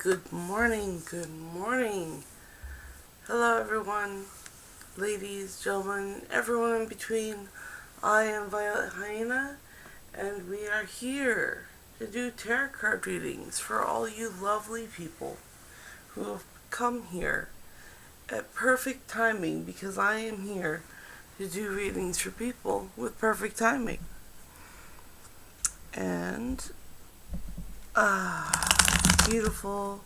Good morning, good morning. Hello, everyone, ladies, gentlemen, everyone in between. I am Violet Hyena, and we are here to do tarot card readings for all you lovely people who have come here at perfect timing because I am here to do readings for people with perfect timing. And, beautiful.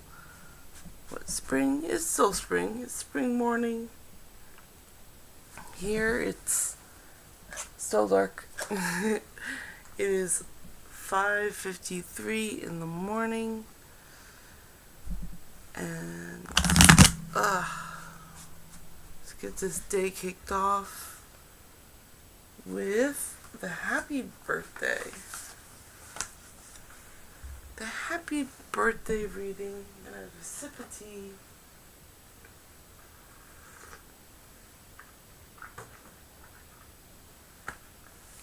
What, spring? It's still spring. It's spring morning. Here it's still dark. It is 5:53 in the morning. And let's get this day kicked off with the happy birthday. The happy birthday reading. And a sip of tea.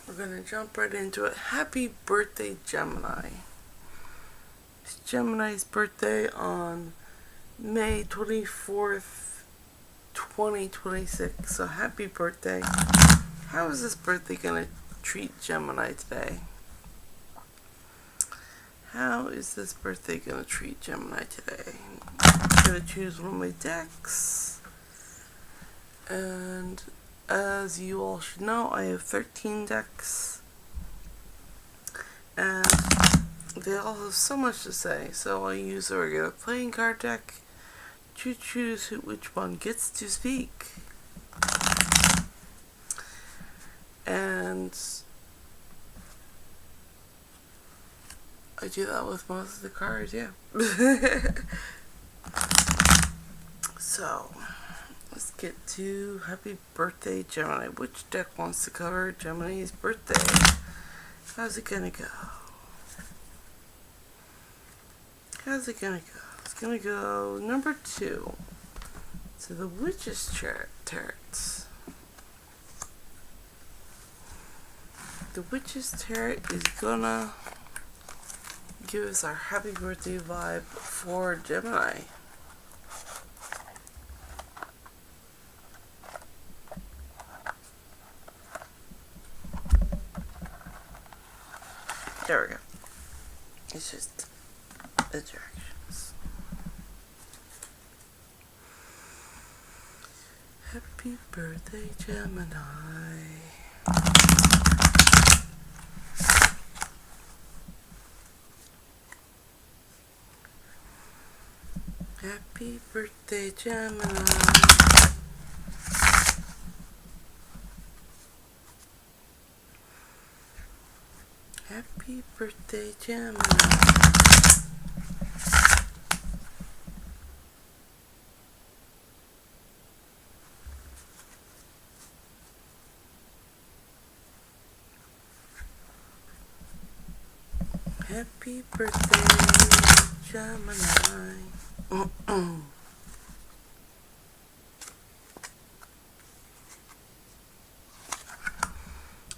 We're going to jump right into it. Happy birthday, Gemini. It's Gemini's birthday on May 24th, 2026. So happy birthday. How is this birthday going to treat Gemini today? How is this birthday going to treat Gemini today? I'm going to choose one of my decks. And as you all should know, I have 13 decks. And they all have so much to say. So I use a regular playing card deck to choose which one gets to speak. And I do that with most of the cards, yeah. So, let's get to happy birthday, Gemini. Which deck wants to cover Gemini's birthday? How's it gonna go? How's it gonna go? It's gonna go number 2 to the Witch's Tarot. The Witch's Tarot is gonna give us our happy birthday vibe for Gemini. There we go. It's just the directions. Happy birthday, Gemini. Happy birthday, Gemini. Happy birthday, Gemini. Happy birthday, Gemini.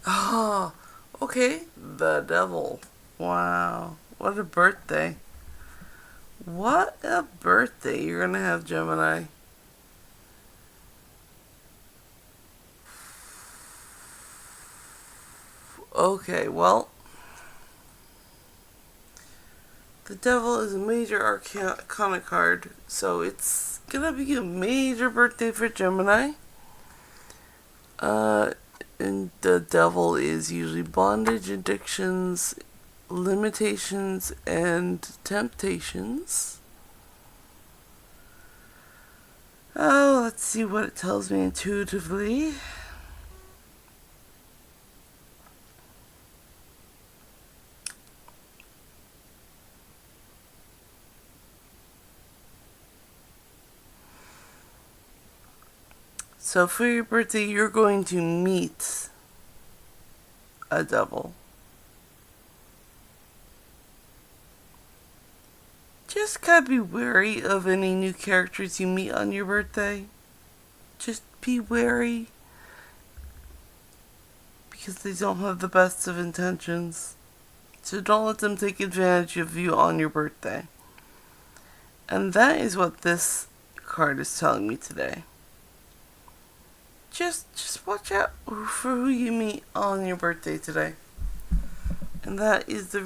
Oh, okay. The Devil. Wow. What a birthday. What a birthday you're gonna have, Gemini. Okay, well, the Devil is a major arcana card, so it's gonna be a major birthday for Gemini. And the Devil is usually bondage, addictions, limitations, and temptations. Oh, let's see what it tells me intuitively. So for your birthday, you're going to meet a devil. Just gotta be wary of any new characters you meet on your birthday. Just be wary, because they don't have the best of intentions. So don't let them take advantage of you on your birthday. And that is what this card is telling me today. Just watch out for who you meet on your birthday today. And that is the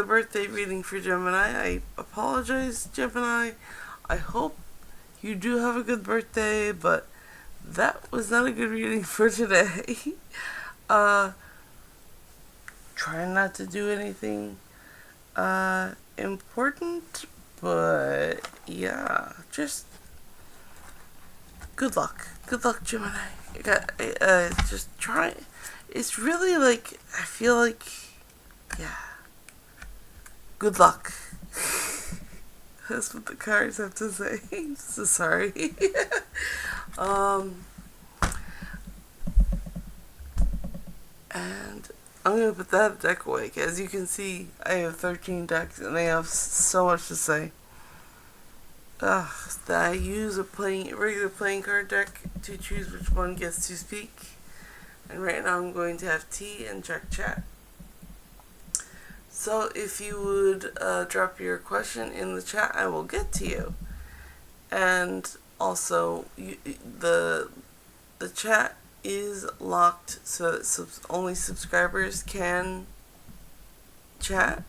birthday reading for Gemini. I apologize, Gemini. I hope you do have a good birthday, but that was not a good reading for today. Try not to do anything important, but yeah, just good luck. Good luck, Gemini. Just try. It's really like, I feel like, yeah. Good luck. That's what the cards have to say. So sorry. And I'm going to put that deck away. As you can see, I have 13 decks and they have so much to say. That I use a regular playing card deck to choose which one gets to speak. And right now I'm going to have tea and check chat. So if you would drop your question in the chat, I will get to you. And also, the chat is locked so that only subscribers can chat.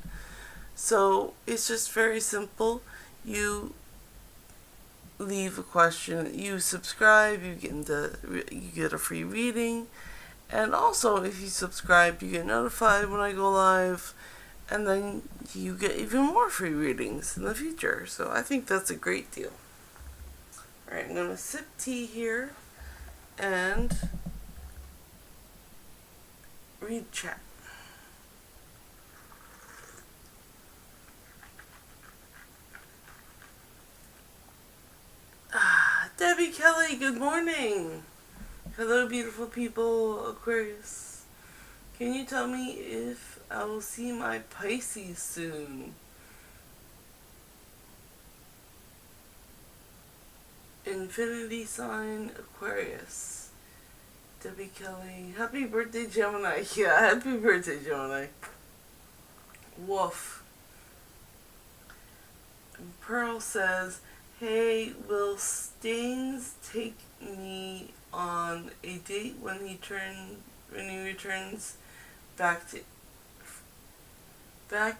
So it's just very simple. You leave a question, you subscribe, you get a free reading, and also if you subscribe, you get notified when I go live, and then you get even more free readings in the future. So I think that's a great deal. Alright, I'm gonna sip tea here and read chat. Debbie Kelly, good morning. Hello, beautiful people, Aquarius. Can you tell me if I will see my Pisces soon? Infinity sign, Aquarius. Debbie Kelly. Happy birthday, Gemini. Yeah, happy birthday, Gemini. Woof. And Pearl says, hey, will Staines take me on a date when he returns back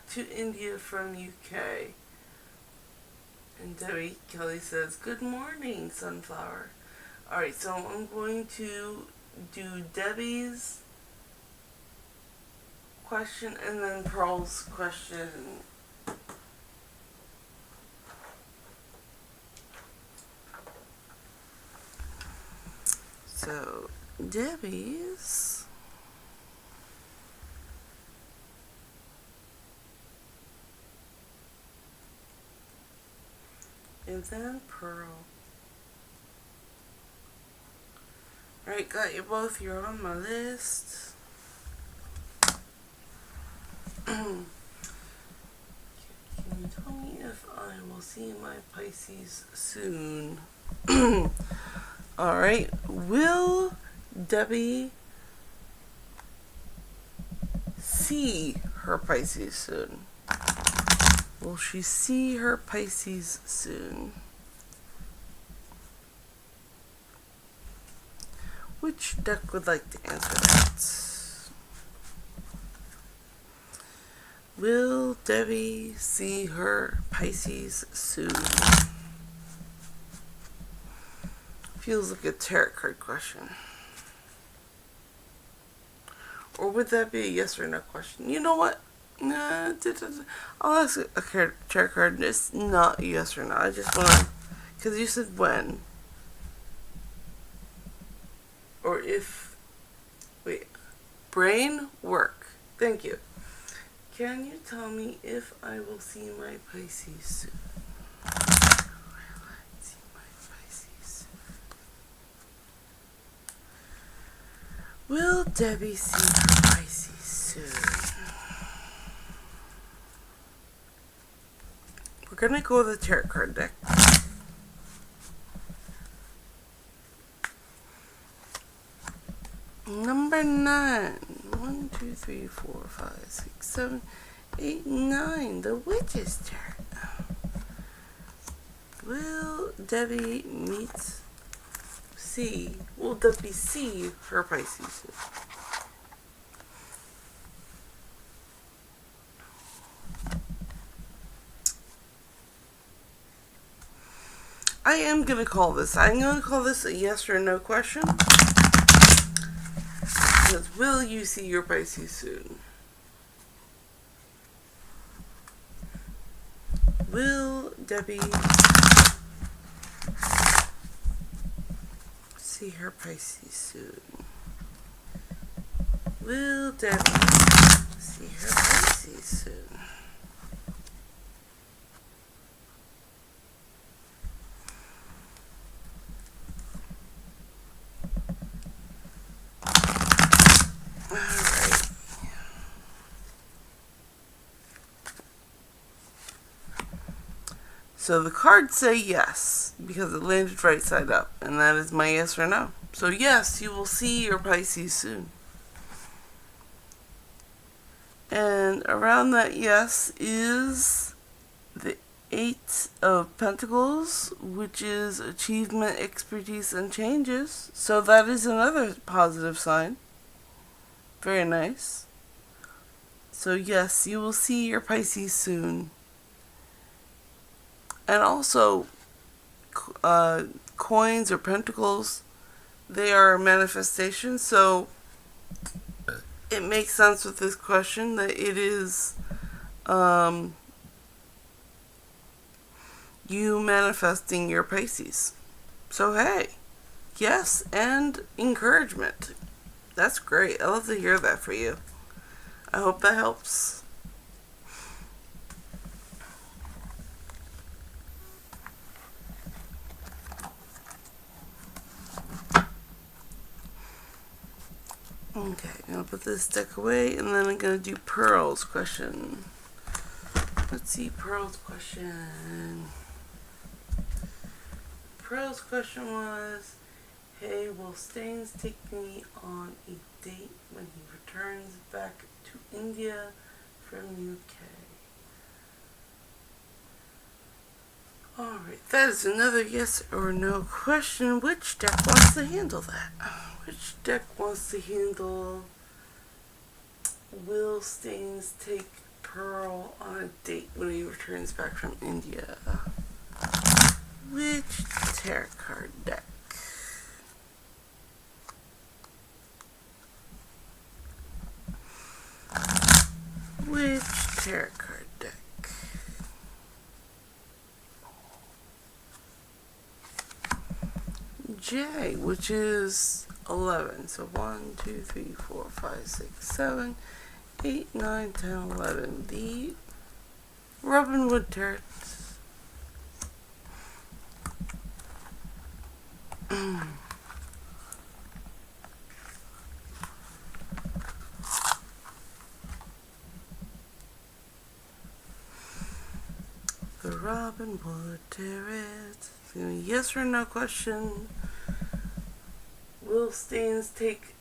to India from UK? And Debbie Kelly says, good morning, Sunflower. Alright, so I'm going to do Debbie's question and then Pearl's question. So, Debbie's. And then Pearl. Alright, got you both. You're on my list. Can you tell me if I will see my Pisces soon? Alright, will Debbie see her Pisces soon? Will she see her Pisces soon? Which deck would like to answer that? Will Debbie see her Pisces soon? Feels like a tarot card question. Or would that be a yes or no question? You know what? Nah, I'll ask a tarot card. It's not yes or no. I just want to, because you said when. Or if. Wait. Brain work. Thank you. Can you tell me if I will see my Pisces soon? See my Pisces. Will Debbie see her Pisces soon? We're gonna go with the tarot card deck. Number 9. 1, 2, 3, 4, 5, 6, 7, 8, 9. The Witch's Tarot. Will Debbie will Debbie see her Pisces soon? I am going to call this. I'm going to call this a yes or no question. Because will you see your Pisces soon? Will Debbie see her Pisces soon? Will Debbie see her Pisces soon? So the cards say yes, because it landed right side up, and that is my yes or no. So yes, you will see your Pisces soon. And around that yes is the 8 of Pentacles, which is achievement, expertise, and changes. So that is another positive sign. Very nice. So yes, you will see your Pisces soon. And also, coins or pentacles, they are manifestations, so it makes sense with this question that it is you manifesting your Pisces. So hey, yes, and encouragement. That's great. I love to hear that for you. I hope that helps. Okay, I'm going to put this deck away, and then I'm going to do Pearl's question. Let's see, Pearl's question. Pearl's question was, hey, will Staines take me on a date when he returns back to India from UK? Alright, that is another yes or no question. Which deck wants to handle that? Which deck wants to handle will Staines take Pearl on a date when he returns back from India? Which tarot card deck? Which tarot card deck? J, which is 11. So 1, 2, 3, 4, 5, 6, 7, 8, 9, 10, 11. The Robin Wood Tarot. The Robin Wood Tarot. Yes or no question. Will Staines take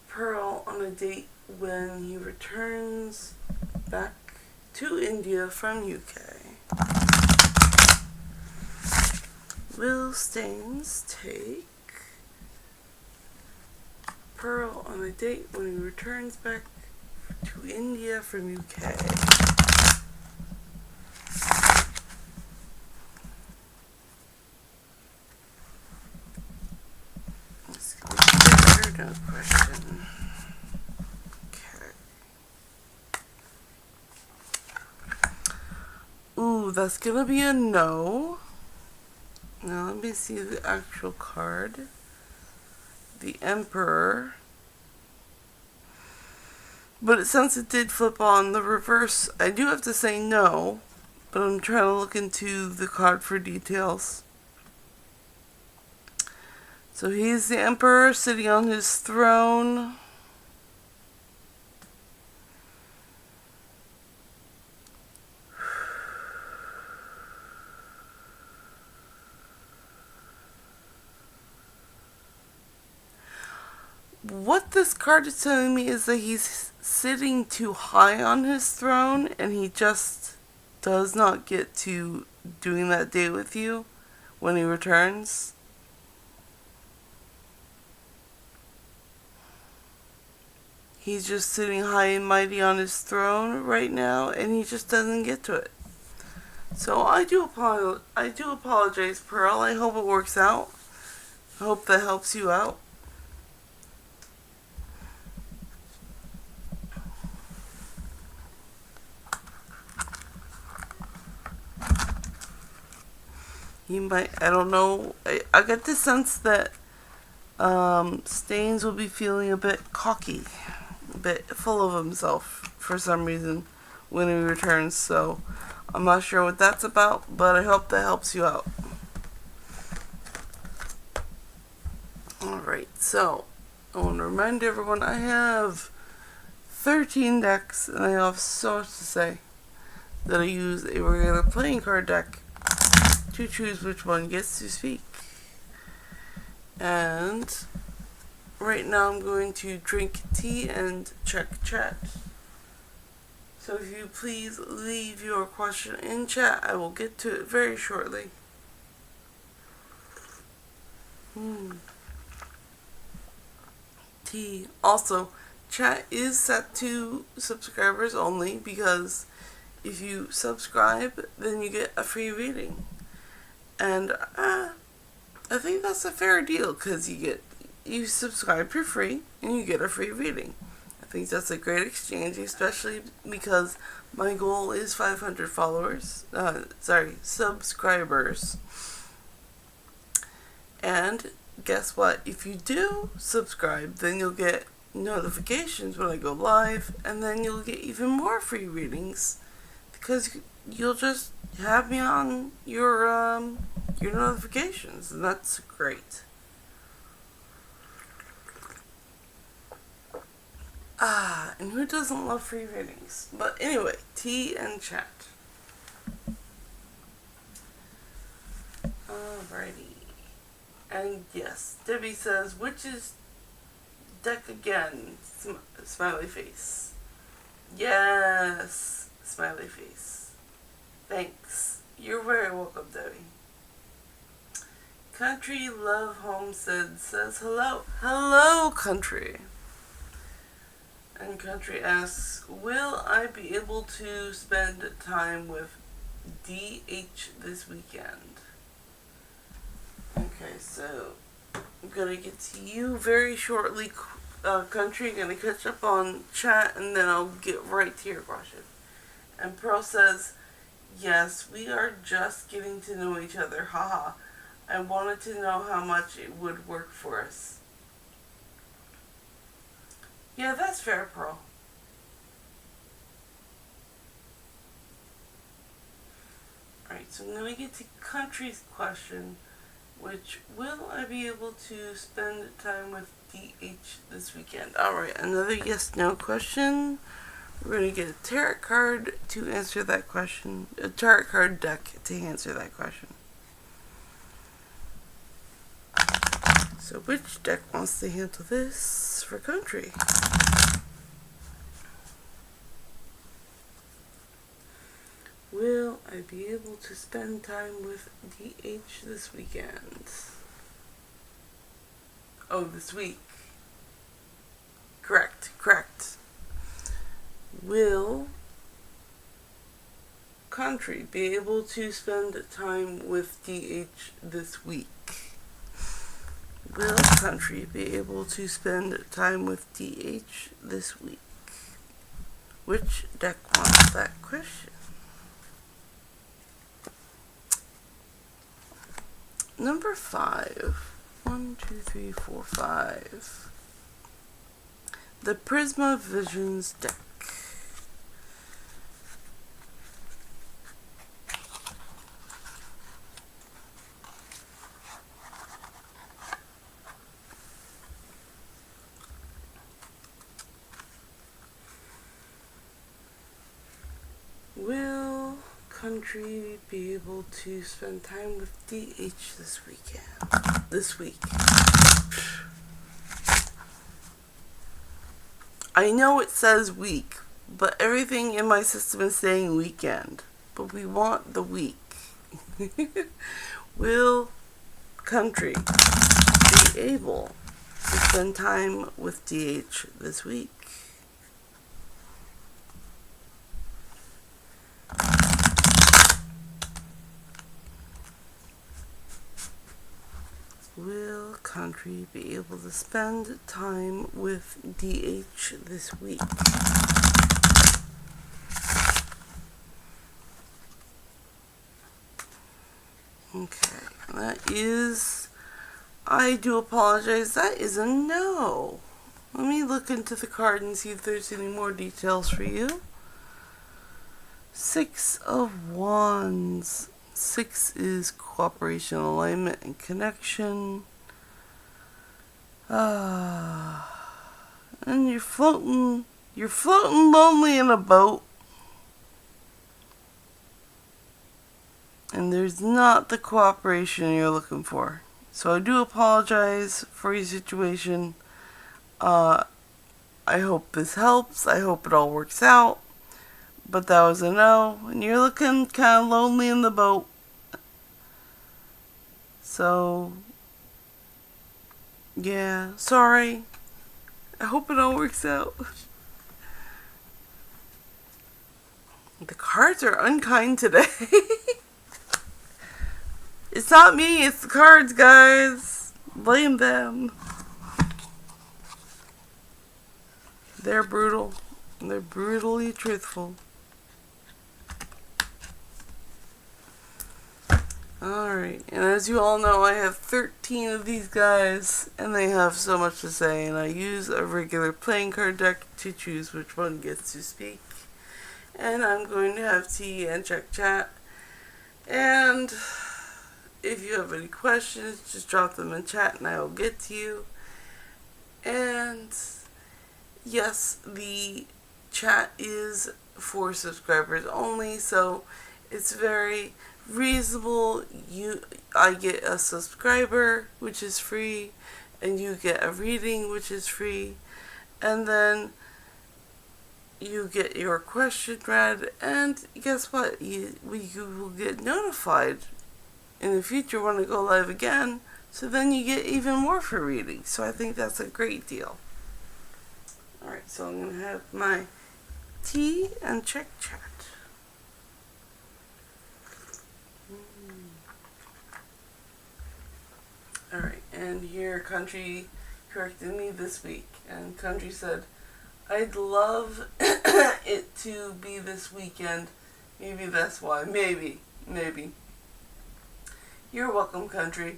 Pearl on a date when he returns back to India from UK? Will Staines take Pearl on a date when he returns back to India from UK? No question. Okay. Ooh, that's gonna be a no. Now let me see the actual card. The Emperor. But since it did flip on the reverse, I do have to say no. But I'm trying to look into the card for details. So he's the Emperor sitting on his throne. What this card is telling me is that he's sitting too high on his throne and he just does not get to doing that day with you. when he returns. He's just sitting high and mighty on his throne right now, and he just doesn't get to it. So I do apologize, Pearl. I hope it works out. I hope that helps you out. He might, I don't know. I get the sense that Staines will be feeling a bit cocky, a bit full of himself for some reason when he returns. So I'm not sure what that's about, but I hope that helps you out. Alright, so I want to remind everyone I have 13 decks, and I have so much to say that I use a regular playing card deck to choose which one gets to speak. And right now I'm going to drink tea and check chat. So if you please leave your question in chat, I will get to it very shortly. Tea. Also, chat is set to subscribers only, because if you subscribe, then you get a free reading. And I think that's a fair deal, because you subscribe for free and you get a free reading. I think that's a great exchange, especially because my goal is 500 subscribers. And guess what? If you do subscribe, then you'll get notifications when I go live, and then you'll get even more free readings, because you'll just have me on your notifications, and that's great. And who doesn't love free readings? But anyway, tea and chat. Alrighty. And yes, Debbie says, which is deck again? Smiley face. Yes, smiley face. Thanks. You're very welcome, Debbie. Country Love Homestead says hello. Hello, Country. And Country asks, will I be able to spend time with DH this weekend? Okay, so I'm going to get to you very shortly, Country. I'm going to catch up on chat, and then I'll get right to your question. And Pearl says, yes, we are just getting to know each other, haha. I wanted to know how much it would work for us. Yeah, that's fair, Pearl. Alright, so I'm going to get to Country's question, which, will I be able to spend time with DH this weekend? Alright, another yes-no question. We're going to get a tarot card to answer that question. A tarot card deck to answer that question. So which deck wants to handle this for Country? Will I be able to spend time with DH this weekend? Oh, this week. Correct. Will Country be able to spend time with DH this week? Will Country be able to spend time with DH this week? Which deck wants that question? Number 5. 1, 2, 3, 4, 5. The Prisma Visions deck. Will Country be able to spend time with DH this weekend? This week. I know it says week, but everything in my system is saying weekend. But we want the week. Will Country be able to spend time with DH this week? Will Country be able to spend time with DH this week? Okay, that is, I do apologize, that is a no. Let me look into the card and see if there's any more details for you. 6 of Wands. 6 is cooperation, alignment, and connection. And you're floating lonely in a boat. And there's not the cooperation you're looking for. So I do apologize for your situation. I hope this helps. I hope it all works out. But that was a no. And you're looking kind of lonely in the boat. So, yeah, sorry. I hope it all works out. The cards are unkind today. It's not me, it's the cards, guys. Blame them. They're brutal. They're brutally truthful. Alright, and as you all know, I have 13 of these guys, and they have so much to say, and I use a regular playing card deck to choose which one gets to speak. And I'm going to have tea and check chat. And if you have any questions, just drop them in chat and I will get to you. And yes, the chat is for subscribers only, so it's very reasonable. I get a subscriber, which is free, and you get a reading, which is free, and then you get your question read, and guess what? You will get notified in the future when I go live again, so then you get even more for reading. So I think that's a great deal. Alright, so I'm going to have my tea and check chat. Alright, and here Country corrected me this week, and Country said, I'd love it to be this weekend. Maybe that's why. Maybe. You're welcome, Country.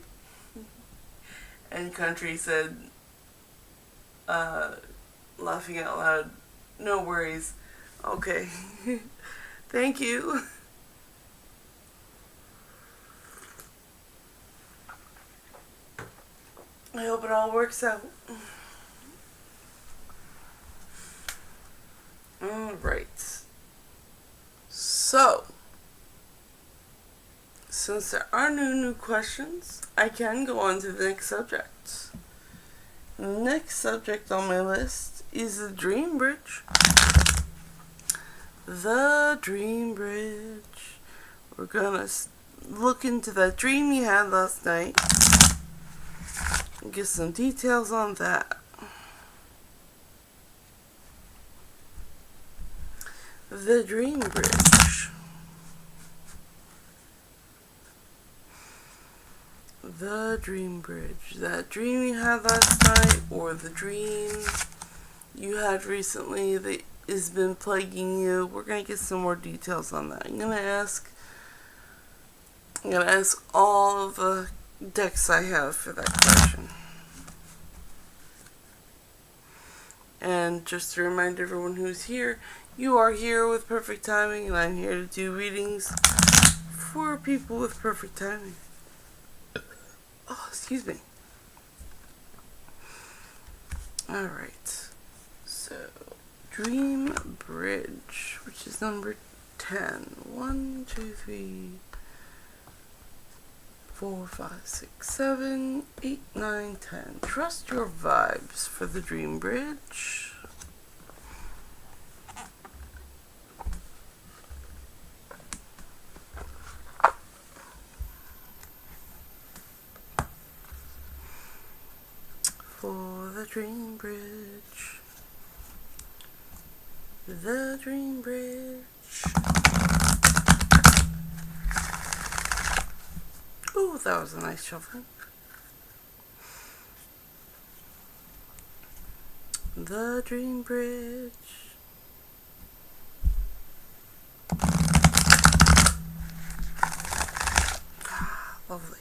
And Country said, laughing out loud, no worries. Okay. Thank you. I hope it all works out. Alright. So, since there are no new questions, I can go on to the next subject. The next subject on my list is the Dream Bridge. The Dream Bridge. We're gonna look into that dream you had last night and get some details on that. The Dream Bridge. The Dream Bridge. That dream you had last night, or the dream you had recently that has been plaguing you. We're going to get some more details on that. I'm going to ask all of the decks I have for that question. And just to remind everyone who's here, you are here with perfect timing, and I'm here to do readings for people with perfect timing. Oh, excuse me. Alright. So, Dream Bridge, which is number 10. 1, 2, 3, 4, 5, 6, 7, 8, 9, 10. Trust your vibes for the Dream Bridge. Dream Bridge. The Dream Bridge. Ooh, that was a nice shuffle. The Dream Bridge. Ah, lovely.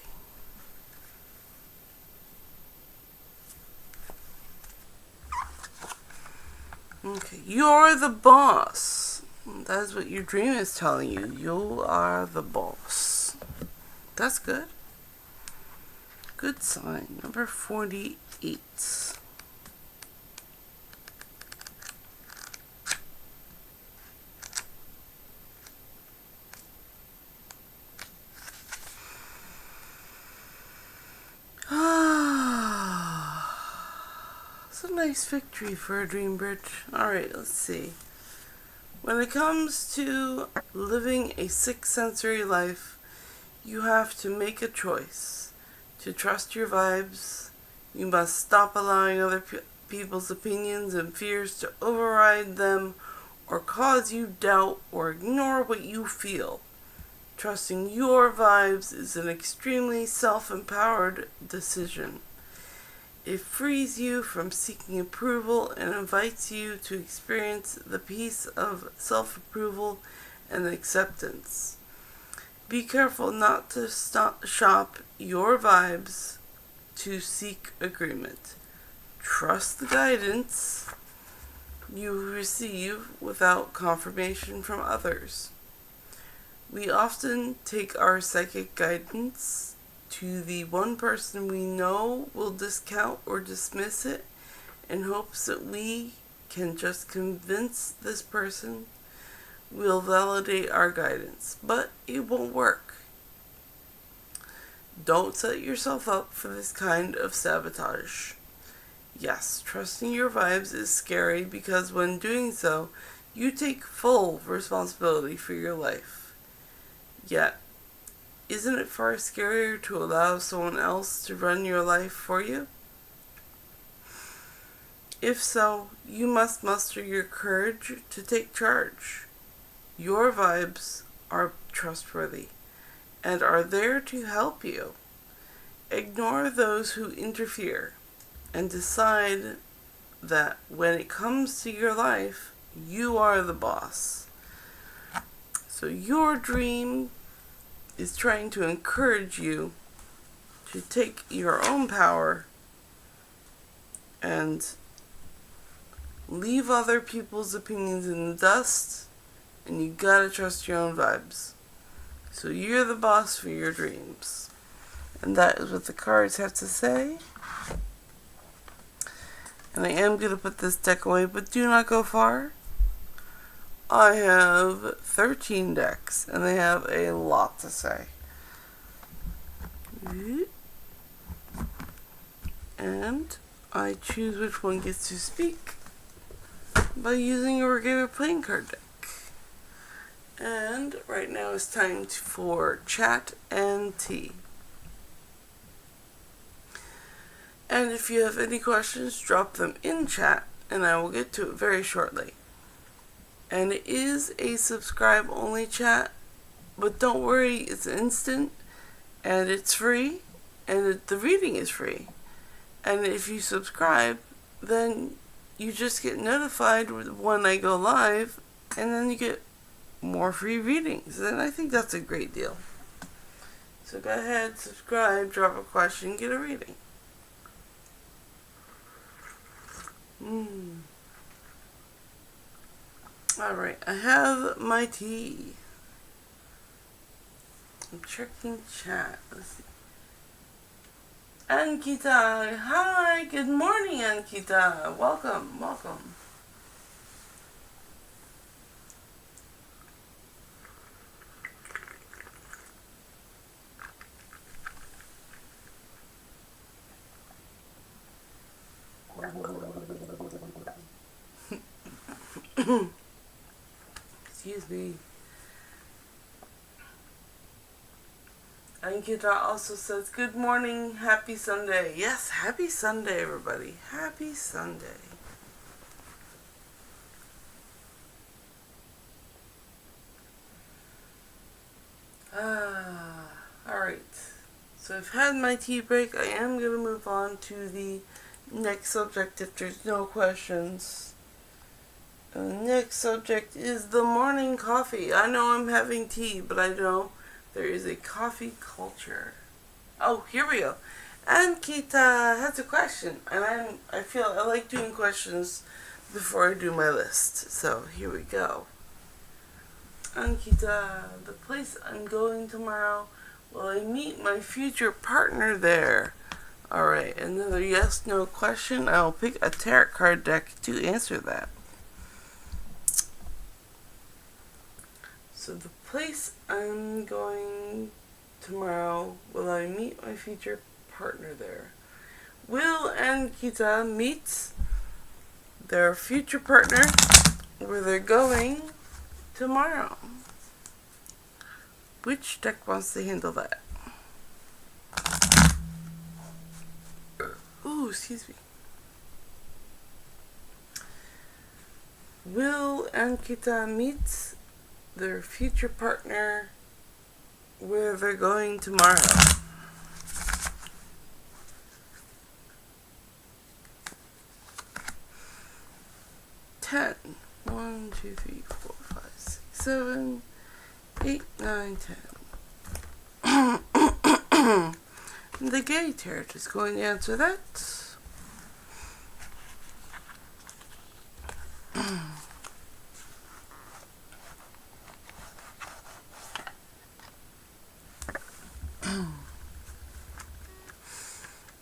Okay, you're the boss. That's what your dream is telling you. You are the boss. That's good. Good sign. Number 48. It's a nice victory for a dream bridge. Alright, let's see. When it comes to living a sixth sensory life, you have to make a choice. To trust your vibes, you must stop allowing other people's opinions and fears to override them or cause you doubt or ignore what you feel. Trusting your vibes is an extremely self-empowered decision. It frees you from seeking approval and invites you to experience the peace of self-approval and acceptance. Be careful not to shop your vibes to seek agreement. Trust the guidance you receive without confirmation from others. We often take our psychic guidance to the one person we know will discount or dismiss it in hopes that we can just convince this person will validate our guidance, but it won't work. Don't set yourself up for this kind of sabotage. Yes, trusting your vibes is scary because when doing so, you take full responsibility for your life. Yet, isn't it far scarier to allow someone else to run your life for you? If so, you must muster your courage to take charge. Your vibes are trustworthy and are there to help you. Ignore those who interfere and decide that when it comes to your life, you are the boss. So your dream is trying to encourage you to take your own power and leave other people's opinions in the dust, and you gotta trust your own vibes. So you're the boss for your dreams. And that is what the cards have to say. And I am going to put this deck away, but do not go far. I have 13 decks, and they have a lot to say. And I choose which one gets to speak by using a regular playing card deck. And right now it's time for chat and tea. And if you have any questions, drop them in chat, and I will get to it very shortly. And it is a subscribe only chat, but don't worry, it's instant, and it's free, and the reading is free. And if you subscribe, then you just get notified when I go live, and then you get more free readings, and I think that's a great deal. So go ahead, subscribe, drop a question, get a reading. Alright, I have my tea. I'm checking chat. Let's see. Ankita, hi, good morning, Ankita. Welcome, welcome. Excuse me. Ankita also says, good morning, happy Sunday. Yes, happy Sunday, everybody. Happy Sunday. Alright. So I've had my tea break. I am going to move on to the next subject if there's no questions. The next subject is the morning coffee. I know I'm having tea, but I know there is a coffee culture. Oh, here we go. Ankita has a question, and I feel I like doing questions before I do my list. So here we go. Ankita, the place I'm going tomorrow, will I meet my future partner there? Alright, another yes-no question. I'll pick a tarot card deck to answer that. So the place I'm going tomorrow, will I meet my future partner there? Will Ankita meet their future partner where they're going tomorrow? Which deck wants to handle that? Ooh, excuse me. Will Ankita meet their future partner where they're going tomorrow? Ten. 1, 2, 3, 4, 5, 6, 7, 8, 9, 10. The Gay Tarot is going to answer that.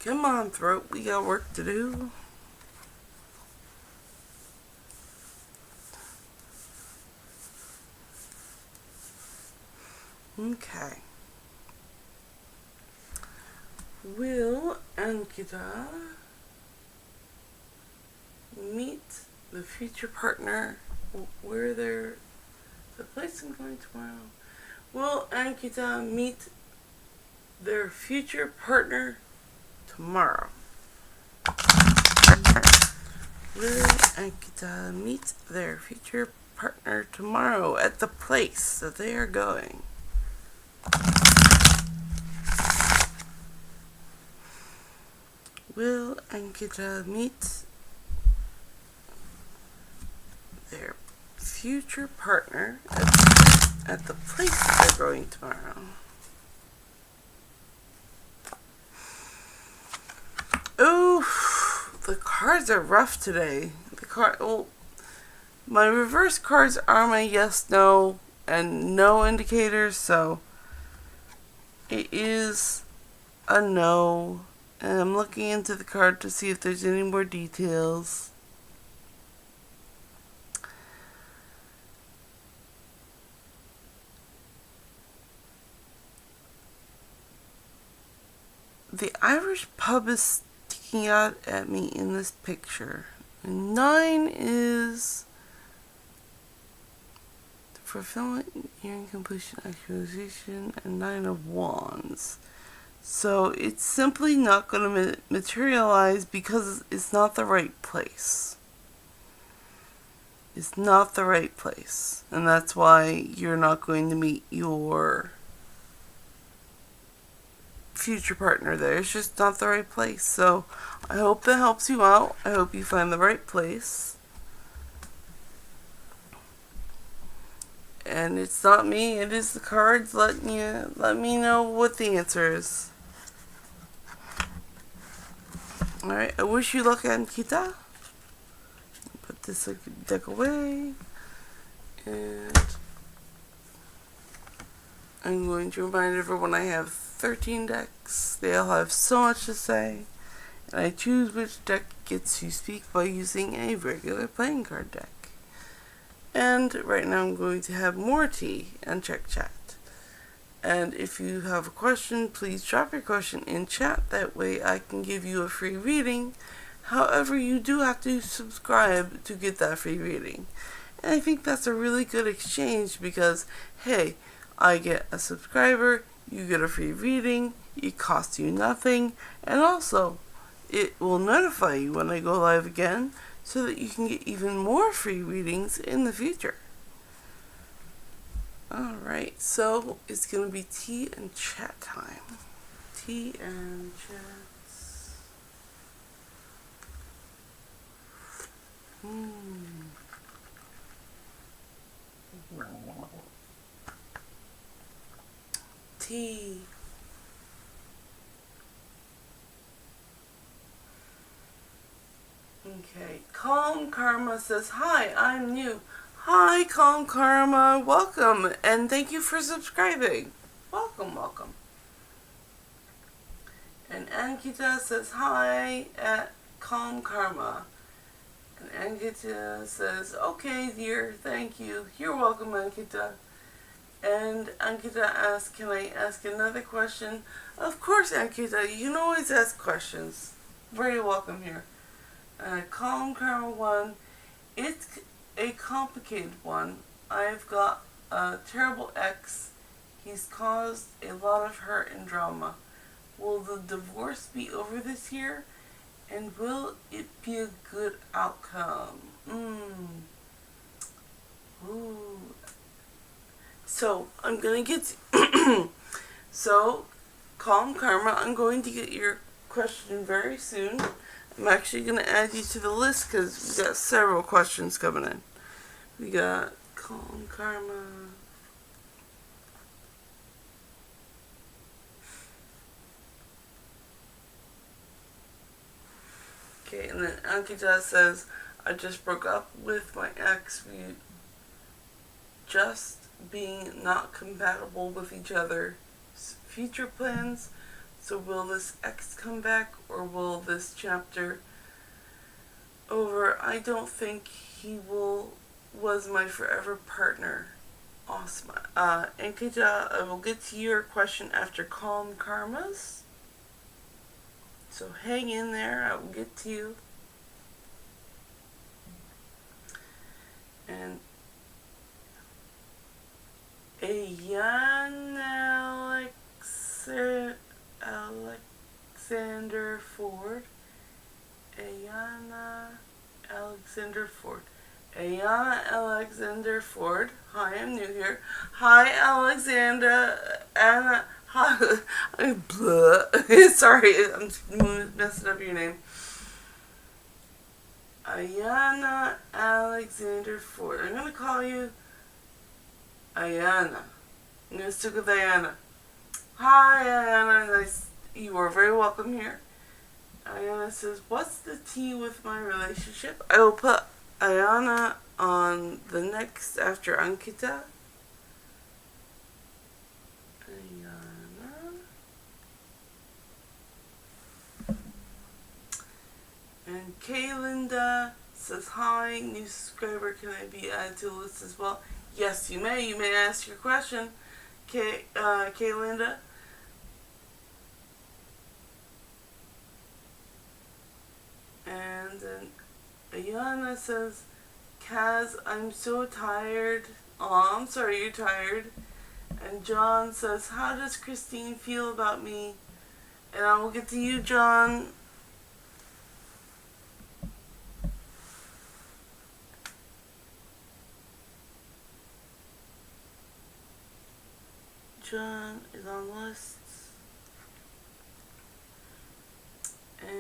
Come on, throat, we got work to do. Okay. Will Ankita meet the future partner where they're the place I'm going tomorrow? Will Ankita meet their future partner tomorrow? Will Ankita meet their future partner tomorrow at the place that they are going? Will Ankita meet their future partner at the place that they're going tomorrow? Oh, the cards are rough today. My reverse cards are my yes, no, and no indicators, so it is a no. And I'm looking into the card to see if there's any more details. The Irish pub is sticking out at me in this picture. 9 is fulfillment, nearing completion, actualization, and 9 of Wands. So it's simply not going to materialize because it's not the right place. It's not the right place. And that's why you're not going to meet your future partner there. It's just not the right place. So I hope that helps you out. I hope you find the right place. And it's not me, it is the cards let me know what the answer is. Alright, I wish you luck, Ankita. Put this deck away. And I'm going to remind everyone I have 13 decks. They all have so much to say. And I choose which deck gets to speak by using a regular playing card deck. And right now I'm going to have more tea and check chat. And if you have a question, please drop your question in chat. That way I can give you a free reading. However, you do have to subscribe to get that free reading. And I think that's a really good exchange because, hey, I get a subscriber, you get a free reading, it costs you nothing, and also it will notify you when I go live again so that you can get even more free readings in the future. Alright, so it's going to be tea and chat time. Tea and chats. Tea. Okay, Calm Karma says, hi, I'm new. Hi, Calm Karma, welcome, and thank you for subscribing. Welcome, welcome. And Ankita says, hi, at Calm Karma. And Ankita says, okay, dear, thank you. You're welcome, Ankita. And Ankita asks, can I ask another question? Of course, Ankita, you can always ask questions. Very welcome here. Calm Karma 1, it's a complicated one. I've got a terrible ex. He's caused a lot of hurt and drama. Will the divorce be over this year? And will it be a good outcome? Ooh. So, I'm going to get... So, Calm Karma, I'm going to get your question very soon. I'm actually going to add you to the list because we got several questions coming in. We got Calm Karma. Okay, and then Ankita says, I just broke up with my ex. We just being not compatible with each other's future plans. So will this ex come back or will this chapter over? I don't think he was my forever partner. Awesome. Ankita, I will get to your question after Calm Karmas. So hang in there, I will get to you. And Ayan Alexander Ford. Ayana Alexander Ford. Ayana Alexander Ford. Hi, I'm new here. Hi, Alexander. Anna. Hi. Sorry, I'm messing up your name. Ayana Alexander Ford. I'm going to call you Ayana. I'm going to stick with Ayana. Hi, Ayana. Nice. You are very welcome here. Ayana says, what's the tea with my relationship? I will put Ayana on the next after Ankita. Ayana. And Kaylinda says, hi, new subscriber. Can I be added to the list as well? Yes, you may. You may ask your question, Kaylinda. And then Ayana says, Kaz, I'm so tired. Oh, I'm sorry you're tired. And John says, how does Christine feel about me? And I will get to you, John. John is on the list. And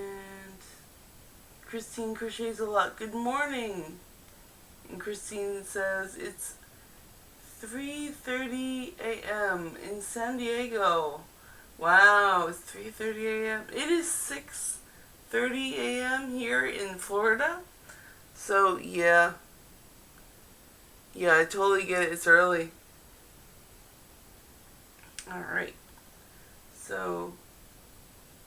Christine crochets a lot. Good morning. And Christine says it's 3:30 a.m. in San Diego. Wow, it's 3:30 a.m. It is 6:30 a.m. here in Florida. So yeah, I totally get it. It's early. Alright. So,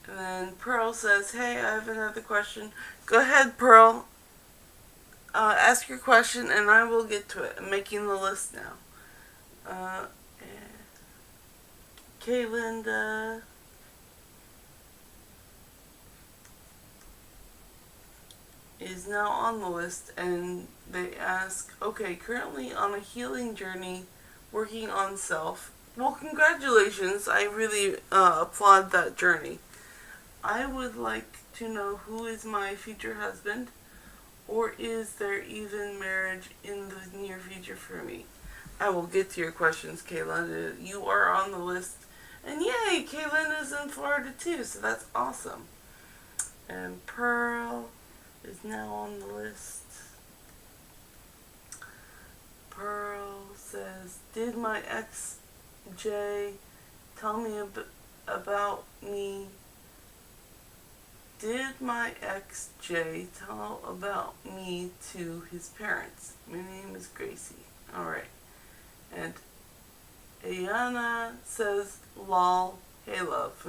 and then Pearl says, hey, I have another question. Go ahead, Pearl. Ask your question and I will get to it. I'm making the list now. Kaylinda. Is now on the list and they ask, okay, currently on a healing journey, working on self, Well, congratulations. I really applaud that journey. I would like to know who is my future husband, or is there even marriage in the near future for me? I will get to your questions, Kaylin. You are on the list. And yay, Kaylin is in Florida too, so that's awesome. And Pearl is now on the list. Pearl says, did my ex Jay tell me about me? Did my ex Jay tell about me to his parents? My name is Gracie. Alright. And Ayana says, lol, hey love.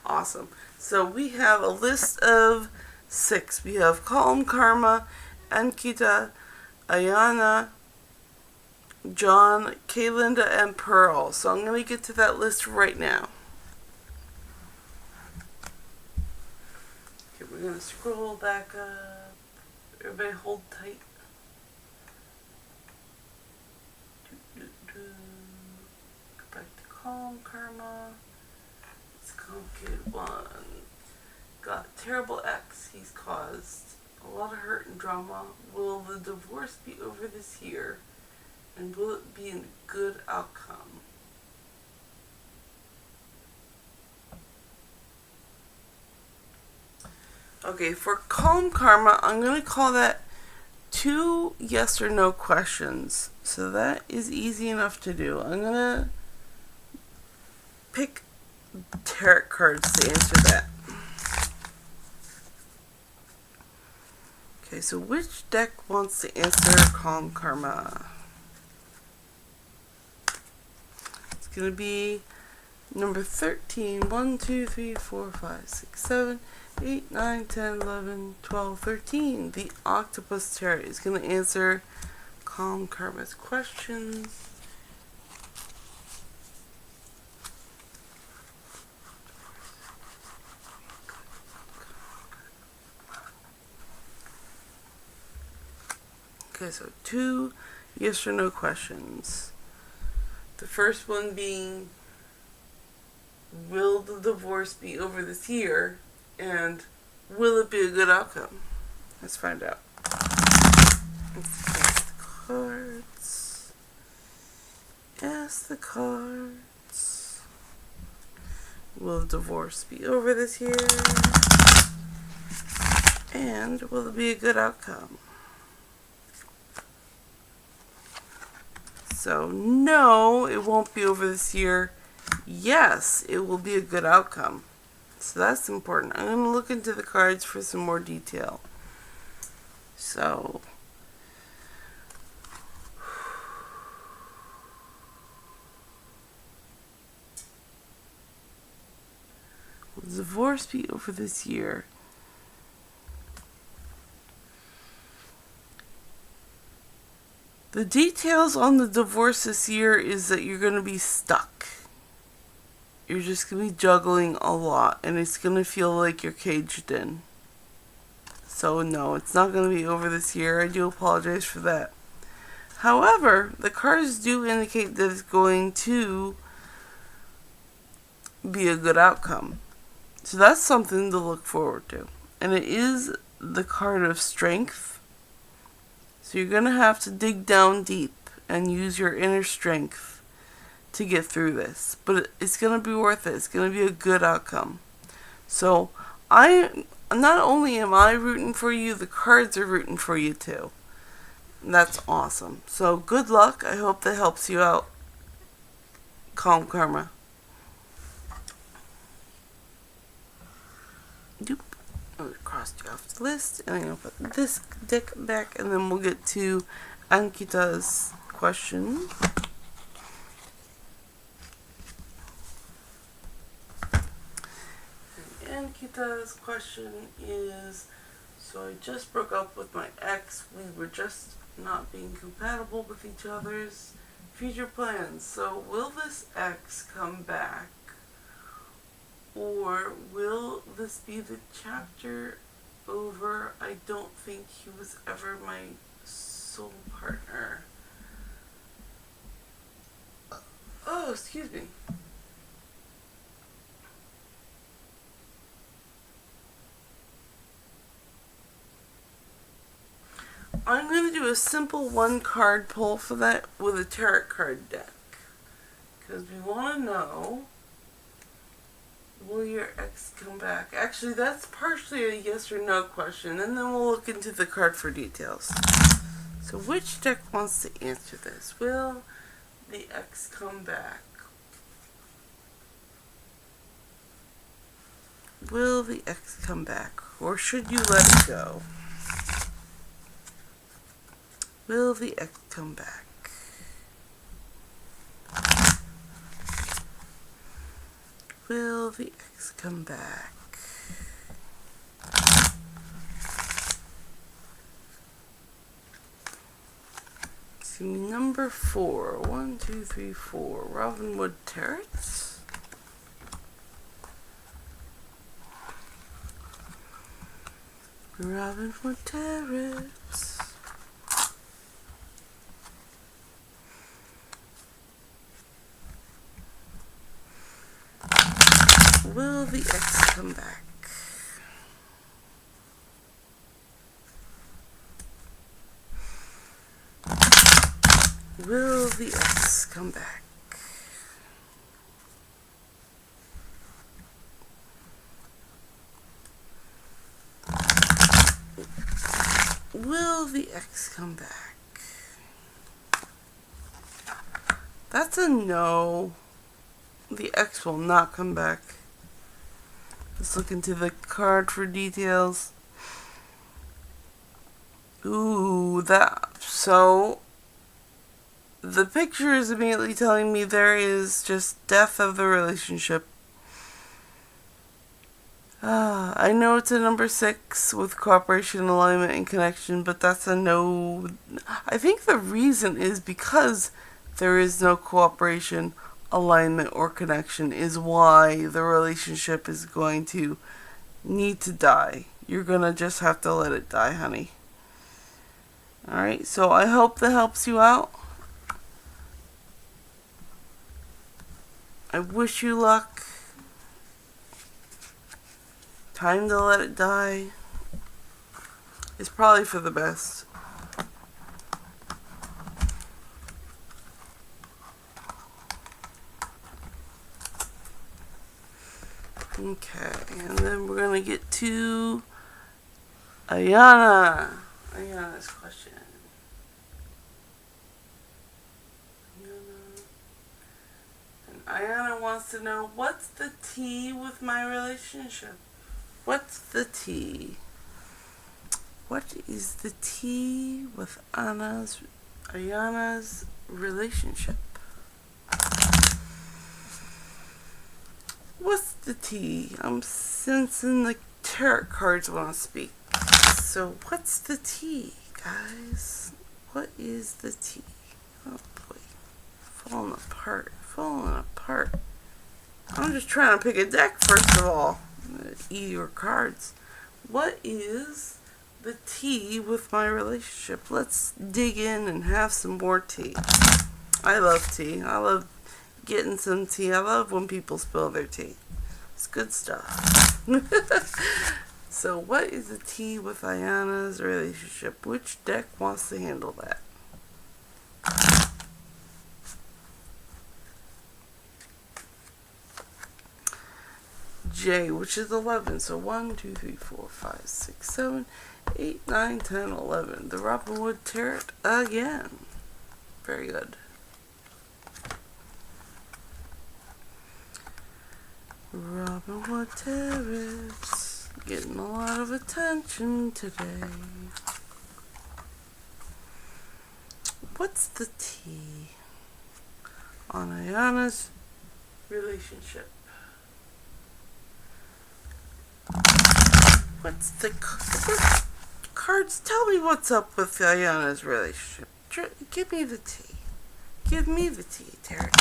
Awesome. So we have a list of 6. We have Calm Karma, Ankita, Ayana, John, Kaylinda, and Pearl. So I'm going to get to that list right now. Okay, we're going to scroll back up. Everybody hold tight. Go back to Calm Karma. Let's go get one. Got terrible ex. He's caused a lot of hurt and drama. Will the divorce be over this year? And will it be a good outcome? Okay, for Calm Karma, I'm going to call that 2 yes or no questions. So that is easy enough to do. I'm going to pick tarot cards to answer that. Okay, so which deck wants to answer Calm Karma? It's going to be number 13. 1, 2, 3, 4, 5, 6, 7, 8, 9, 10, 11, 12, 13. The Octopus Tarot is going to answer Calm Karma's questions. Okay, so 2 yes or no questions. The first one being, will the divorce be over this year? And will it be a good outcome? Let's find out. Let's ask the cards. Ask the cards. Will the divorce be over this year? And will it be a good outcome? So, no, it won't be over this year. Yes, it will be a good outcome. So that's important. I'm going to look into the cards for some more detail. So, will the divorce be over this year? The details on the divorce this year is that you're going to be stuck. You're just going to be juggling a lot, and it's going to feel like you're caged in. So no, it's not going to be over this year. I do apologize for that. However, the cards do indicate that it's going to be a good outcome. So that's something to look forward to. And it is the card of strength. So you're going to have to dig down deep and use your inner strength to get through this. But it's going to be worth it. It's going to be a good outcome. So not only am I rooting for you, the cards are rooting for you too. And that's awesome. So good luck. I hope that helps you out. Calm Karma. Doop. I crossed you off the list, and I'm going to put this deck back, and then we'll get to Ankita's question. And Ankita's question is, so I just broke up with my ex. We were just not being compatible with each other's future plans. So will this ex come back? Or will this be the chapter over? I don't think he was ever my soul partner. Oh, excuse me. I'm going to do a simple one card pull for that with a tarot card deck. Because we want to know, will your ex come back? Actually, that's partially a yes or no question, and then we'll look into the card for details. So which deck wants to answer this? Will the ex come back? Will the ex come back? Or should you let it go? Will the ex come back? Will the ex come back? See, number 4. 1, 2, 3, 4. Robinwood Terrace. Robinwood Terrace. Will the ex come back? Will the ex come back? Will the ex come back? That's a no. The ex will not come back. Let's look into the card for details. Ooh, so the picture is immediately telling me there is just death of the relationship. I know it's a number 6 with cooperation, alignment, and connection, but that's a no. I think the reason is because there is no cooperation, alignment, or connection is why the relationship is going to need to die. You're gonna just have to let it die, honey. Alright, so I hope that helps you out. I wish you luck. Time to let it die. It's probably for the best. Okay, and then we're gonna get to Ayana's question. Ayana wants to know, what's the tea with my relationship? What's the tea? What is the tea with Ayana's relationship? What's the tea? I'm sensing the tarot cards want to speak. So what's the tea, guys? What is the tea? Oh boy. Falling apart. I'm just trying to pick a deck first of all. Eat your cards. What is the tea with my relationship? Let's dig in and have some more tea. I love tea. I love getting some tea. I love when people spill their tea. It's good stuff. So what is the tea with Ayana's relationship? Which deck wants to handle that? J, which is 11. So 1, 2, 3, 4, 5, 6, 7, 8, 9, 10, 11. The Robinwood Tarot again. Very good. Robinwood Tarot. Getting a lot of attention today. What's the tea on Ayana's relationship? What's the cards? Tell me what's up with Ayana's relationship. Give me the tea. Give me the tea, Terry.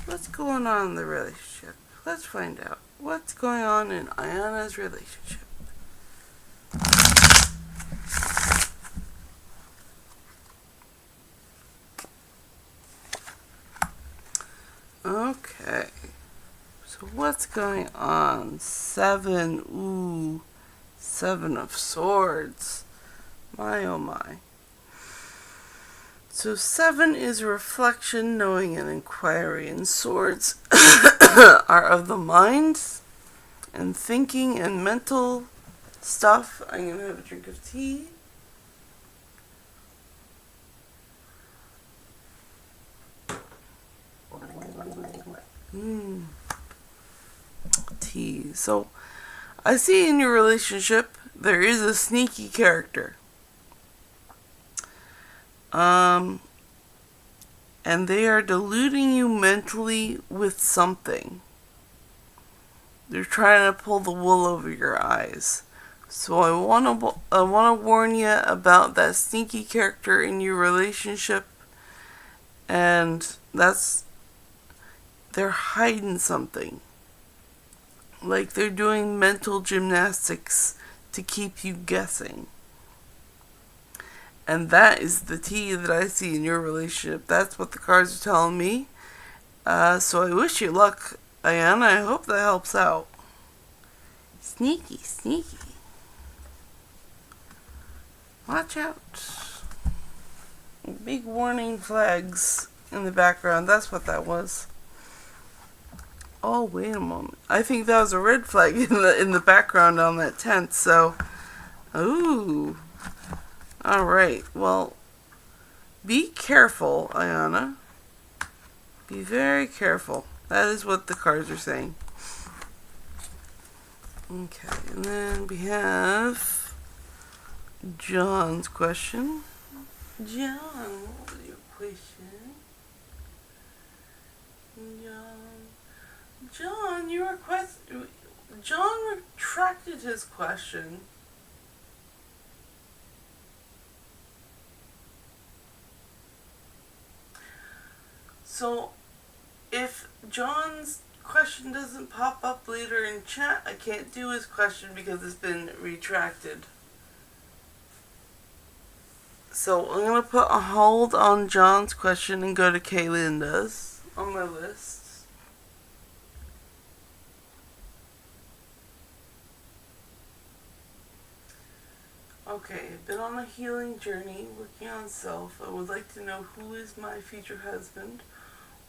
What's going on in the relationship? Let's find out. What's going on in Ayana's relationship? Okay. So what's going on? 7. Ooh. 7 of Swords. My oh my. So 7 is reflection, knowing, and inquiry. And Swords are of the mind and thinking and mental stuff. I'm going to have a drink of tea. Tea. So I see in your relationship there is a sneaky character. And they are deluding you mentally with something. They're trying to pull the wool over your eyes. So I want to warn you about that sneaky character in your relationship, and they're hiding something. Like they're doing mental gymnastics to keep you guessing. And that is the tea that I see in your relationship. That's what the cards are telling me. So I wish you luck, Ayana. I hope that helps out. Sneaky, sneaky. Watch out. Big warning flags in the background. That's what that was. Oh, wait a moment. I think that was a red flag in the background on that tent. So, ooh. Alright, well, be careful, Ayana. Be very careful. That is what the cards are saying. Okay, and then we have John's question. John, what was your question? John, John retracted his question. So, if John's question doesn't pop up later in chat, I can't do his question because it's been retracted. So, I'm going to put a hold on John's question and go to Kaylinda's on my list. Okay, I've been on a healing journey, working on self. I would like to know who is my future husband.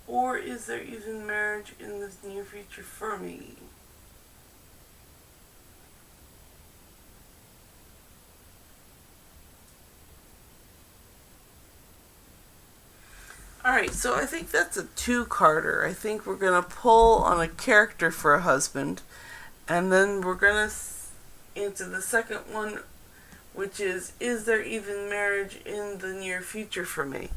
Or is there even marriage in the near future for me? Alright, so I think that's a 2-carder. I think we're going to pull on a character for a husband. And then we're going to answer the second one, which is there even marriage in the near future for me?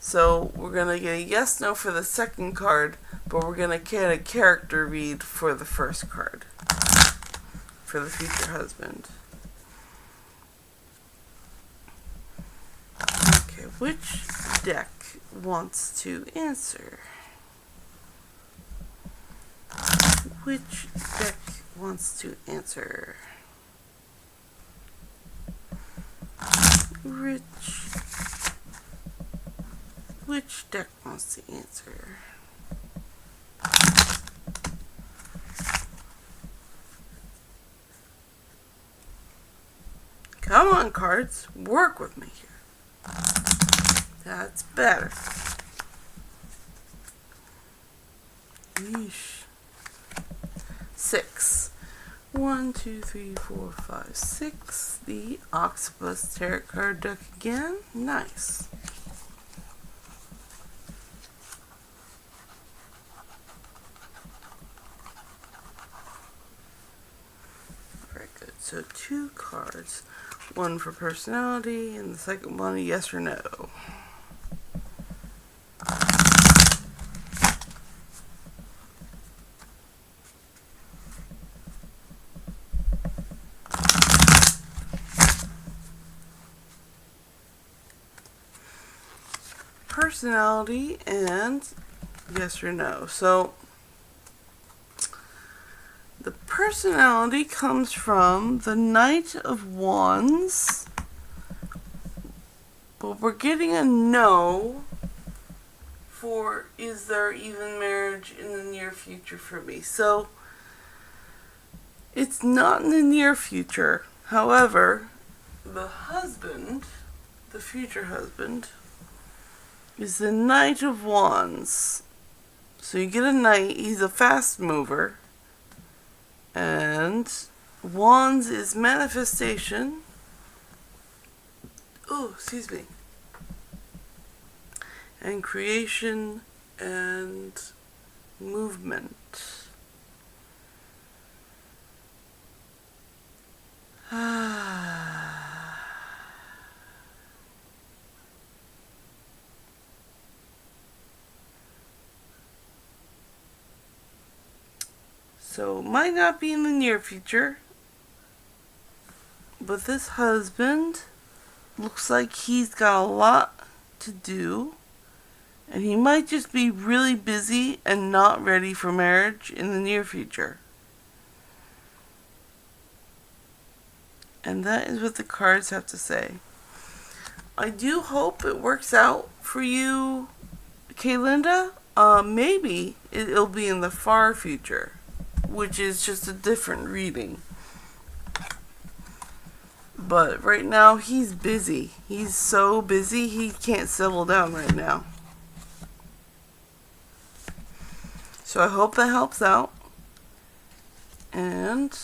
So we're going to get a yes, no for the second card, but we're going to get a character read for the first card, for the future husband. Okay, which deck wants to answer? Which deck wants to answer? Which deck wants to answer? Come on, cards. Work with me here. That's better. Yeesh. 6. 1, 2, 3, 4, 5, 6. The Octopus Tarot card deck again. Nice. Very good. So 2 cards. One for personality, and the second one a yes or no. Personality and yes or no. So the personality comes from the Knight of Wands, but we're getting a no for is there even marriage in the near future for me. So it's not in the near future. However, the husband, the future husband, is the Knight of Wands. So you get a knight, he's a fast mover, and Wands is manifestation. Oh, excuse me. And creation and movement. So, might not be in the near future, but this husband looks like he's got a lot to do, and he might just be really busy and not ready for marriage in the near future. And that is what the cards have to say. I do hope it works out for you, Kaylinda. Maybe it'll be in the far future, which is just a different reading. But right now, he's busy. He's so busy, he can't settle down right now. So I hope that helps out. And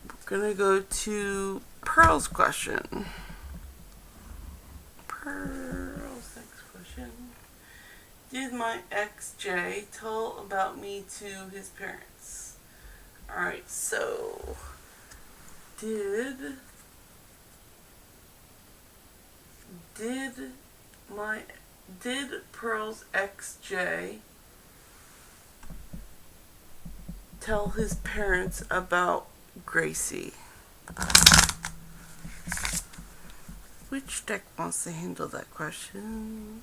we're going to go to Pearl's question. Pearl's next question. Did my ex Jay tell about me to his parents? Alright, so did Pearl's ex Jay tell his parents about Gracie? Which deck wants to handle that question?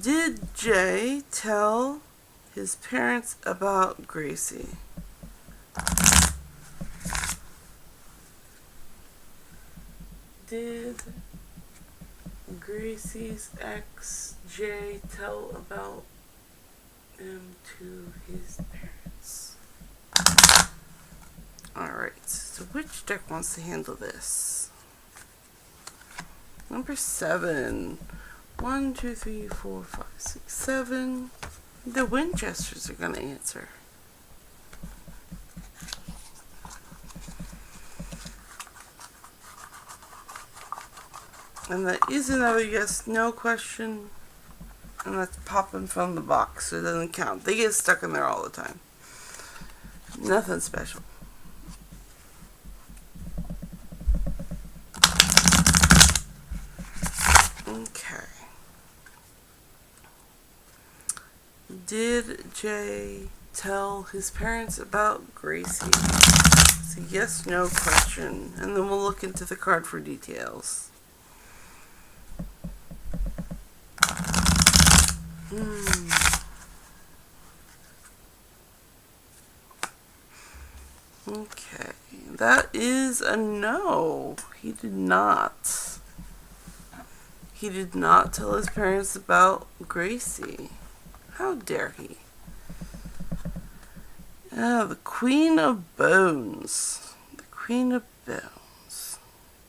Did Jay tell his parents about Gracie? Did Gracie's ex Jay tell about him to his parents? Alright, so which deck wants to handle this? Number 7. 1, 2, 3, 4, 5, 6, 7. The Winchesters are going to answer. And that is another yes/no question. And that's popping from the box, so it doesn't count. They get stuck in there all the time. Nothing special. Okay. Did Jay tell his parents about Gracie? It's a yes/no question, and then we'll look into the card for details. Okay, that is a no. He did not. He did not tell his parents about Gracie. How dare he? The Queen of Bones. The Queen of Bones.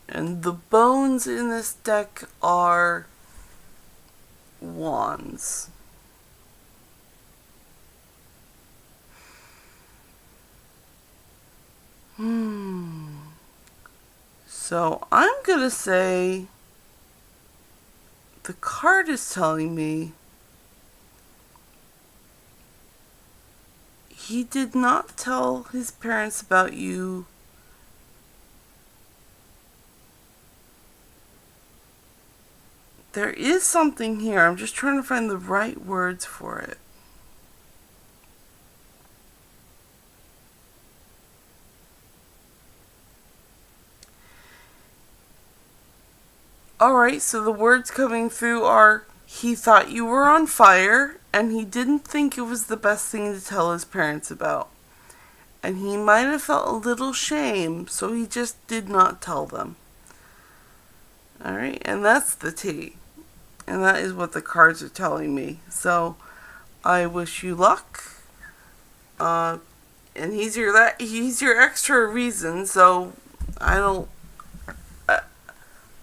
And the bones in this deck are wands. So I'm gonna say the card is telling me he did not tell his parents about you. There is something here. I'm just trying to find the right words for it. Alright, so the words coming through are, he thought you were on fire, and he didn't think it was the best thing to tell his parents about. And he might have felt a little shame, so he just did not tell them. Alright, and that's the tea. And that is what the cards are telling me. So, I wish you luck. And he's your extra reason, so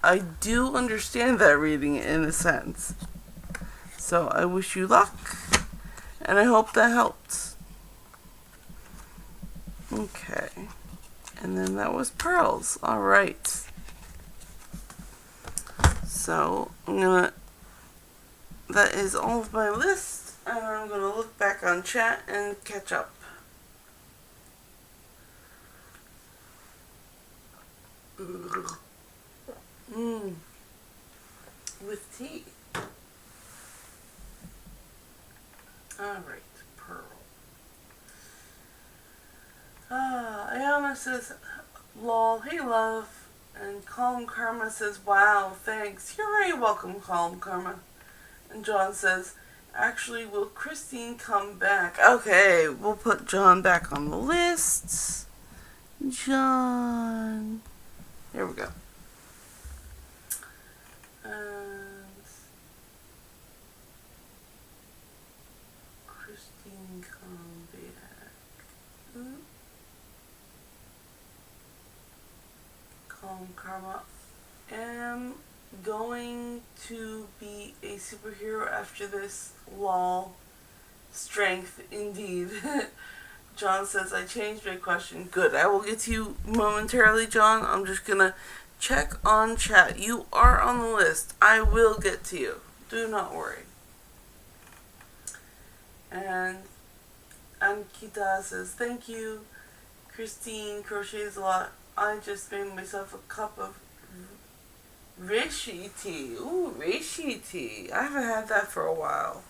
I do understand that reading in a sense. So I wish you luck, and I hope that helped. Okay. And then that was pearls. Alright. So, that is all of my list, and I'm gonna look back on chat and catch up. With tea. Alright, pearl. Ayana says, lol, hey love. And Calm Karma says, wow, thanks. You're very welcome, Calm Karma. And John says, actually, will Christine come back? Okay, we'll put John back on the list. John. There we go. And Christine come back. Calm Karma. Am going to be a superhero after this. Lol. Strength, indeed. John says, I changed my question. Good. I will get to you momentarily, John. I'm just gonna check on chat. You are on the list. I will get to you. Do not worry. And Ankita says, thank you. Christine crochets a lot. I just made myself a cup of reishi tea. Ooh, reishi tea. I haven't had that for a while.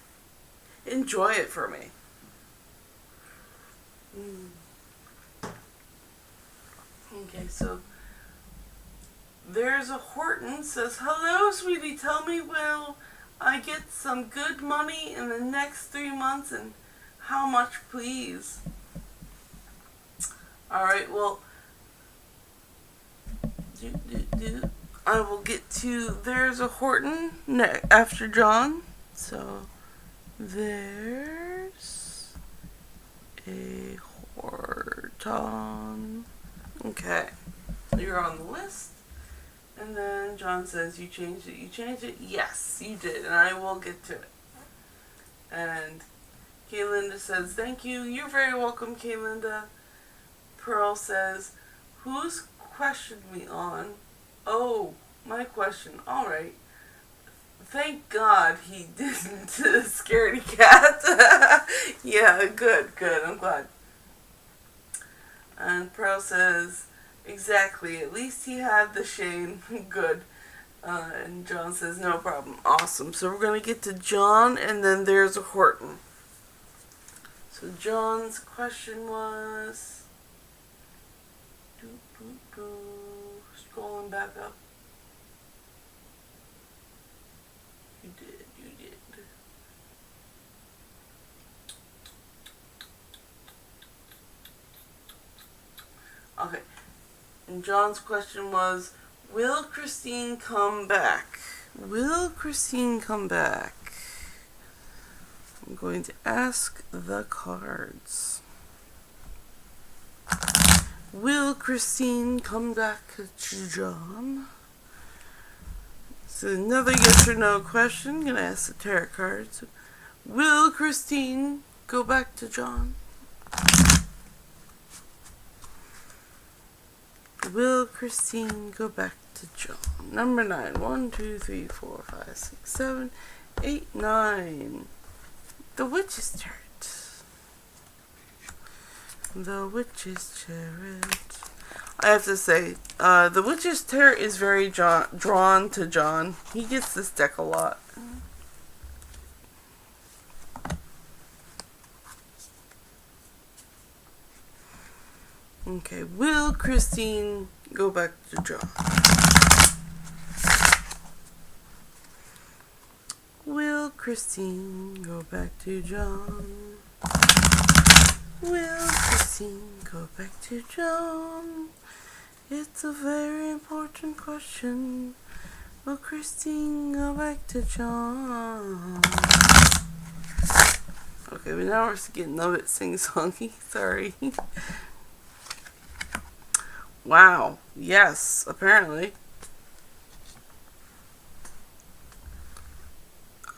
Enjoy it for me. Okay, so there's a Horton says, hello, sweetie. Tell me, will I get some good money in the next 3 months, and how much, please? Alright, well, I will get to there's a Horton after John. So there's a Horton. Okay, so you're on the list. And then John says, you changed it. You changed it? Yes, you did. And I will get to it. And Kaylinda says, thank you. You're very welcome, Kaylinda. Pearl says, who's questioned me on? Oh, my question. Alright. Thank God he didn't. Scaredy cat. Yeah, good. I'm glad. And Pearl says, exactly. At least he had the shame. Good. And John says, no problem. Awesome. So we're going to get to John, and then there's a Horton. So John's question was... Scrolling back up. You did. Okay. And John's question was, will Christine come back? Will Christine come back? I'm going to ask the cards. Will Christine come back to John? It's another yes or no question. I'm going to ask the tarot cards. Will Christine go back to John? Will Christine go back to John? Number 9. 1, 2, 3, 4, 5, 6, 7, 8, 9. The Witch's Turret. The Witch's Turret. I have to say, the Witch's Turret is very drawn to John. He gets this deck a lot. Okay, will Christine go back to John? Will Christine go back to John? Will Christine go back to John? It's a very important question. Oh, Christine, go back to John. Okay, but now we're getting a bit sing-songy. Sorry. Wow. Yes, apparently.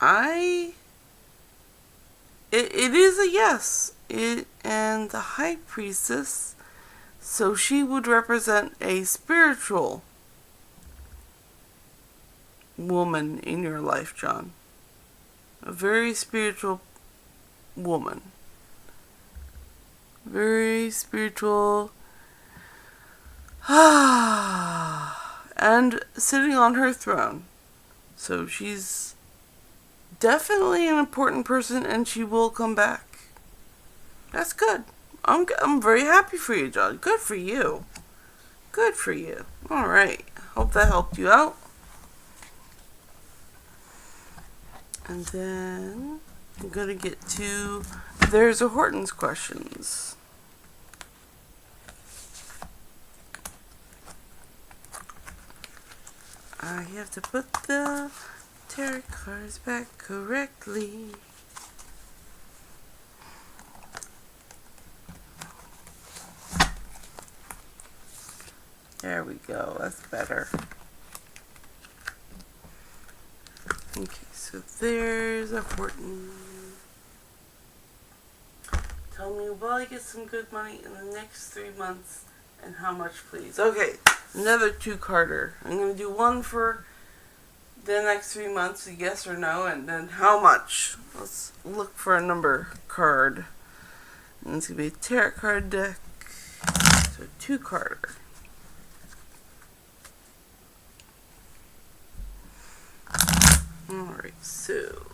It is a yes. And the High Priestess, so she would represent a spiritual woman in your life, John. A very spiritual woman. Very spiritual. And sitting on her throne. So she's definitely an important person, and she will come back. That's good. I'm very happy for you, John. Good for you. Good for you. Alright. Hope that helped you out. And then I'm going to get to There's a Horton's questions. I have to put the tarot cards back correctly. There we go. That's better. Okay, so there's a Horton. Tell me, will I get some good money in the next 3 months, and how much, please? Okay, another two-carder. I'm going to do one for the next 3 months, a yes or no, and then how much. Let's look for a number card. And it's going to be a tarot card deck. So two-carder. Alright, so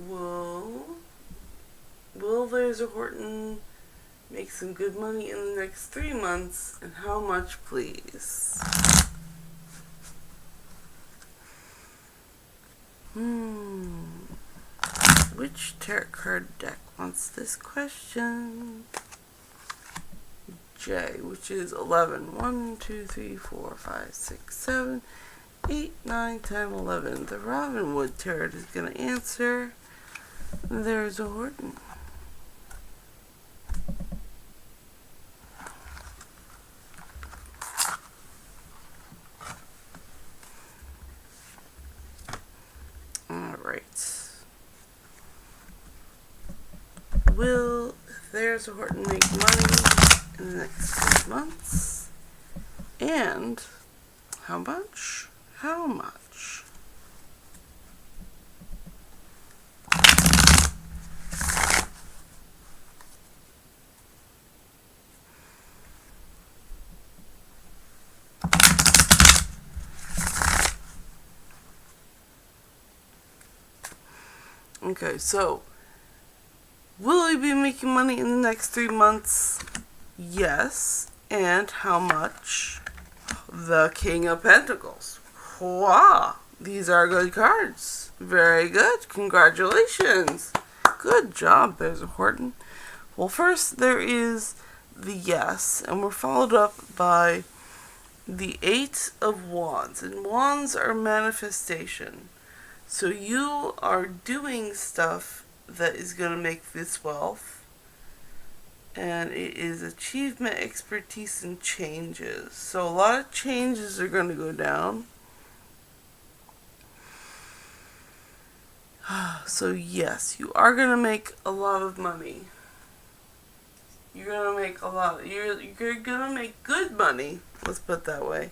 will There's a Horton make some good money in the next 3 months, and how much, please? Which tarot card deck wants this question? J, which is 11. 1, 2, 3, 4, 5, 6, 7, 8, 9, 10, 11. The Robinwood Tarot is going to answer There's a Horton. Alright. Will There's a Horton make money in the next 6 months? And how much? How much? Okay, so will he be making money in the next 3 months? Yes. And how much? The King of Pentacles. Wow. These are good cards. Very good. Congratulations. Good job, There's a Horton. Well, first there is the yes, and we're followed up by the 8 of Wands. And Wands are manifestation. So you are doing stuff that is going to make this wealth. And it is achievement, expertise, and changes. So a lot of changes are going to go down. So yes, you are going to make a lot of money. You're going to make a lot. You're going to make good money. Let's put it that way.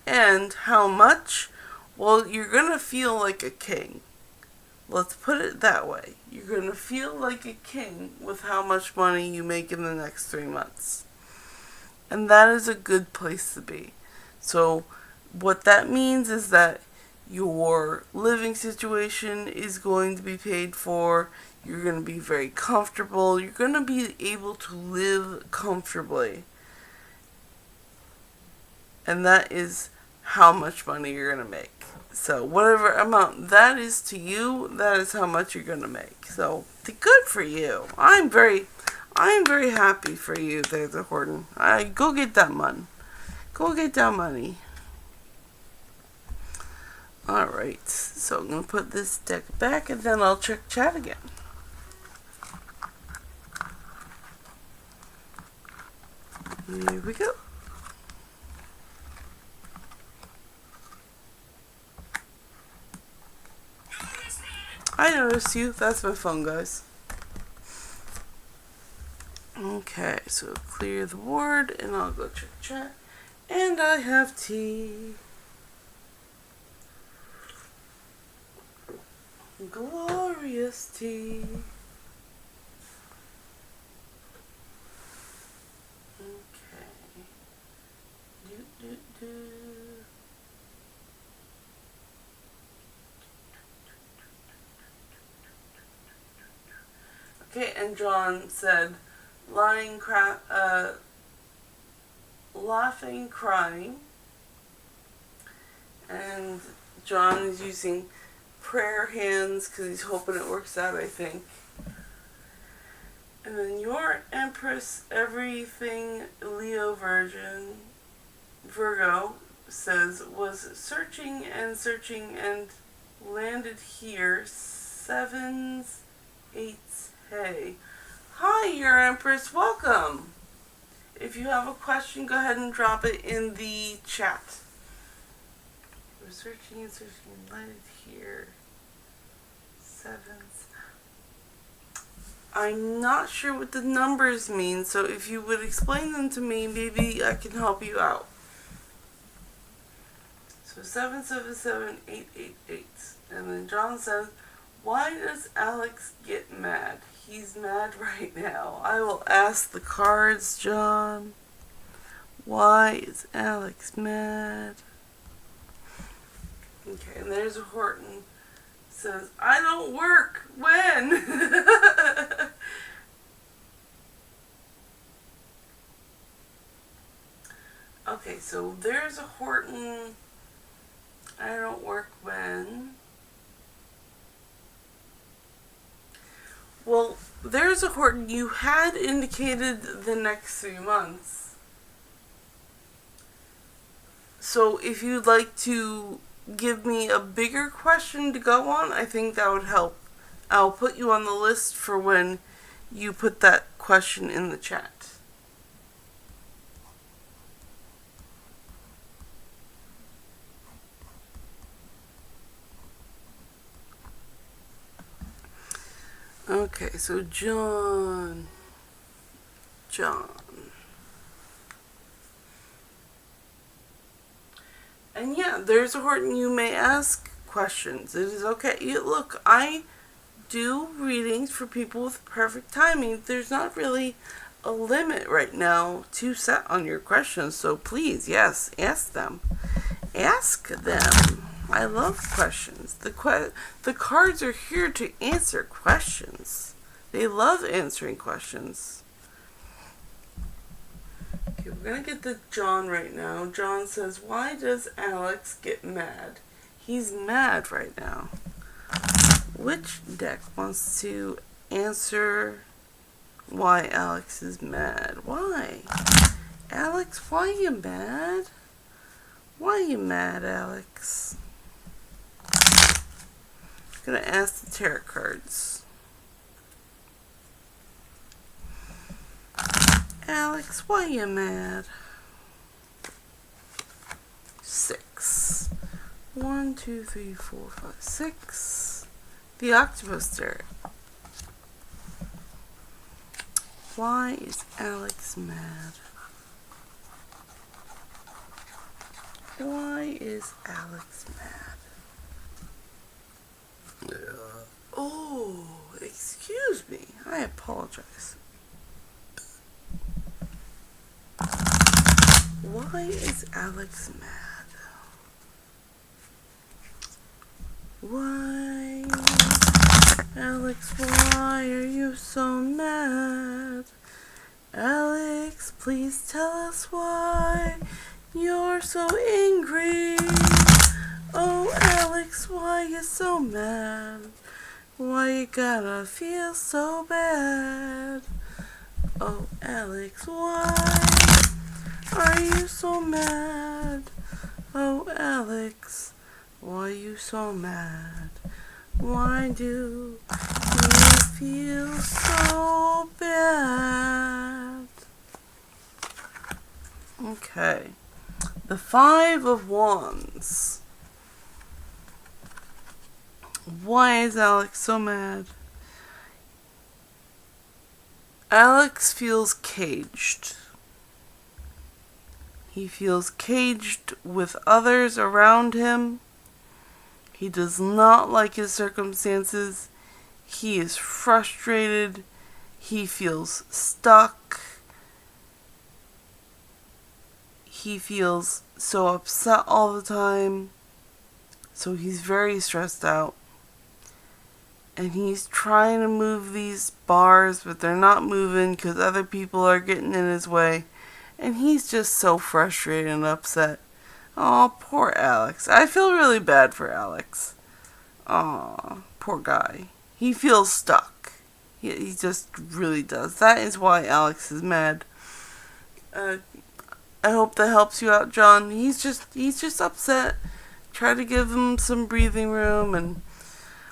And how much? Well, you're going to feel like a king. Let's put it that way. You're going to feel like a king with how much money you make in the next 3 months. And that is a good place to be. So what that means is that your living situation is going to be paid for. You're going to be very comfortable. You're going to be able to live comfortably. And that is how much money you're going to make. So whatever amount that is to you, that is how much you're going to make. So good for you. I'm very happy for you, There's a Horton. Go get that money. Go get that money. Alright, so I'm going to put this deck back and then I'll check chat again. Here we go. I noticed you. That's my phone, guys. Okay, so clear the board and I'll go check chat. And I have tea. Glorious tea. Okay. Okay, and John said, laughing, crying. And John is using prayer hands because he's hoping it works out, I think. And then your Empress, everything Leo Virgo says, was searching and landed here. 7s, 8s, hey. Hi, your Empress, welcome. If you have a question, go ahead and drop it in the chat. We're searching and landed here. 7s. I'm not sure what the numbers mean, so if you would explain them to me, maybe I can help you out. So 777-888. And then John says, why does Alex get mad? He's mad right now. I will ask the cards, John. Why is Alex mad? Okay, and there's a Horton. Says, I don't work. When? Okay, so there's a Horton. I don't work when. Well, there's a Horton. You had indicated the next 3 months. So if you'd like to give me a bigger question to go on, I think that would help. I'll put you on the list for when you put that question in the chat. Okay, so John. And yeah, there's a Horton. You may ask questions. It is okay. Look, I do readings for people with perfect timing. There's not really a limit right now to set on your questions. So please, yes, ask them. Ask them. I love questions. The cards are here to answer questions. They love answering questions. Okay, we're going to get to John right now. John says, why does Alex get mad? He's mad right now. Which deck wants to answer why Alex is mad? Why? Alex, why are you mad? Why are you mad, Alex? I'm going to ask the tarot cards. Alex, why are you mad? 6. 1, 2, 3, 4, 5, 6. The octopus tarot. Why is Alex mad? Why is Alex mad? Oh, excuse me. I apologize. Why is Alex mad? Why? Alex, why are you so mad? Alex, please tell us why you're so angry. Oh, Alex, why you so mad? Why you gotta feel so bad? Oh, Alex, why are you so mad? Oh, Alex, Why you so mad? Why do you feel so bad? Okay. The Five of Wands. Why is Alex so mad? Alex feels caged. He feels caged with others around him. He does not like his circumstances. He is frustrated. He feels stuck. He feels so upset all the time. So he's very stressed out. And he's trying to move these bars, but they're not moving because other people are getting in his way. And he's just so frustrated and upset. Oh, poor Alex. I feel really bad for Alex. Aw, poor guy. He feels stuck. He just really does. That is why Alex is mad. I hope that helps you out, John. He's just upset. Try to give him some breathing room, and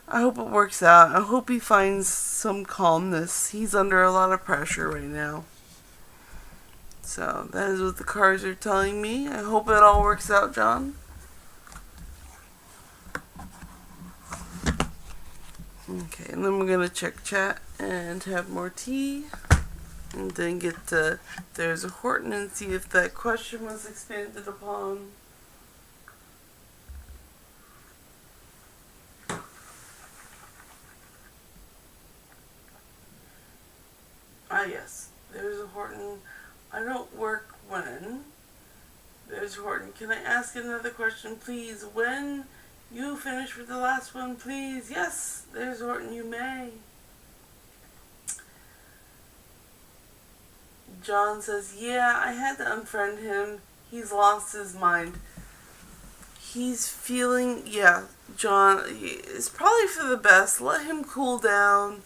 I hope it works out. I hope he finds some calmness. He's under a lot of pressure right now. So that is what the cards are telling me. I hope it all works out, John. Okay, and then we're going to check chat and have more tea. And then get to There's a Horton and see if that question was expanded upon. Ah, yes. There's a Horton. I don't work when. There's Horton. Can I ask another question, please? When you finish with the last one, please? Yes, there's Horton. You may. John says, yeah, I had to unfriend him. He's lost his mind. He's feeling, yeah, John, it's probably for the best. Let him cool down.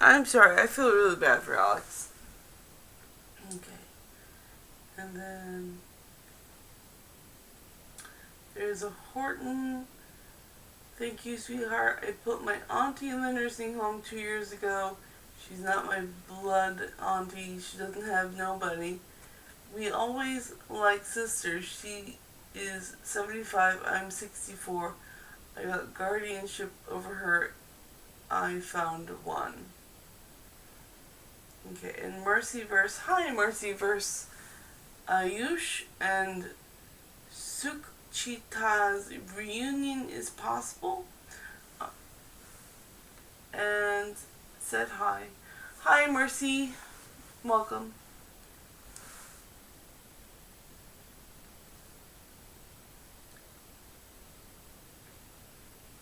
I'm sorry, I feel really bad for Alex. Okay. And then there's a Horton. Thank you, sweetheart. I put my auntie in the nursing home 2 years ago. She's not my blood auntie. She doesn't have nobody. We always like sisters. She is 75. I'm 64. I got guardianship over her. I found one. Okay, and Mercyverse. Hi, Mercyverse. Ayush and Sukhchita's reunion is possible. And said hi. Hi, Mercy. Welcome.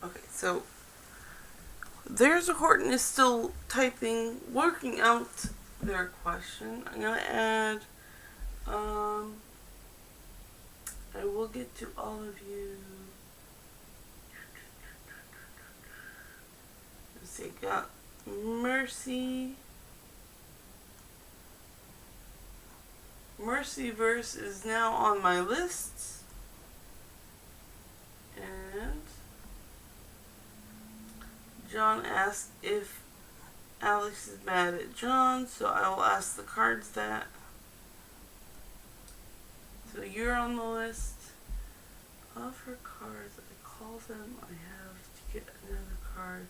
Okay, so There's a Horton is still typing, working out their question. I'm gonna add, I will get to all of you. Let's see, got Mercy. Mercyverse is now on my list. And John asked if Alex is mad at John, so I will ask the cards that. So you're on the list. Offer cards. I call them. I have to get another card.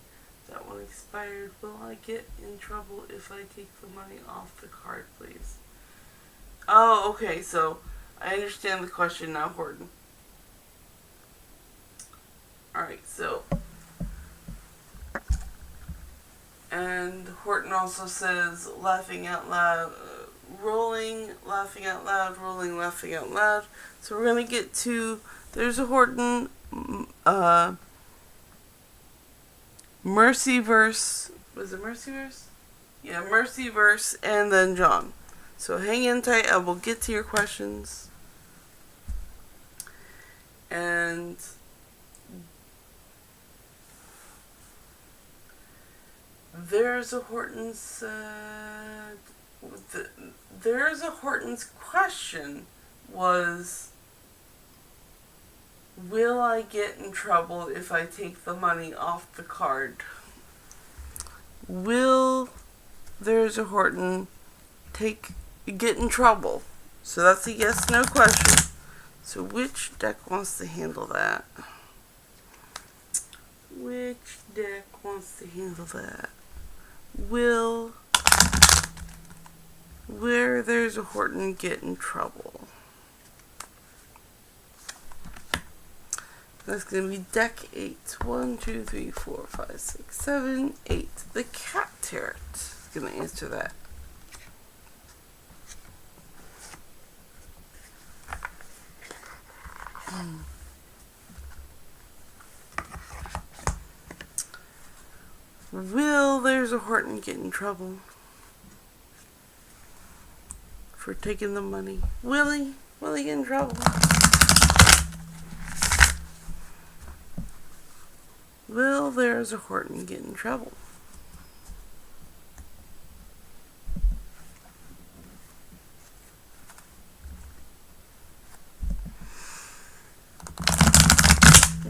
That one expired. Will I get in trouble if I take the money off the card, please? Oh, okay, so I understand the question now, Horton. Alright, so. And Horton also says, laughing out loud, rolling, laughing out loud, rolling, laughing out loud. So we're going to get to, there's a Horton, Mercyverse. Was it Mercyverse? Yeah, Mercyverse, and then John. So hang in tight. I will get to your questions. And There's a Horton said. There's a Horton's question was, will I get in trouble if I take the money off the card? Will There's a Horton get in trouble? So that's a yes/no question. So which deck wants to handle that? Which deck wants to handle that? Will Where There's a Horton get in trouble? That's going to be deck 8. 1, 2, 3, 4, 5, 6, 7, 8. The Cat Tarot is going to answer that. Will There's a Horton get in trouble for taking the money? Will he get in trouble? Will There's a Horton get in trouble?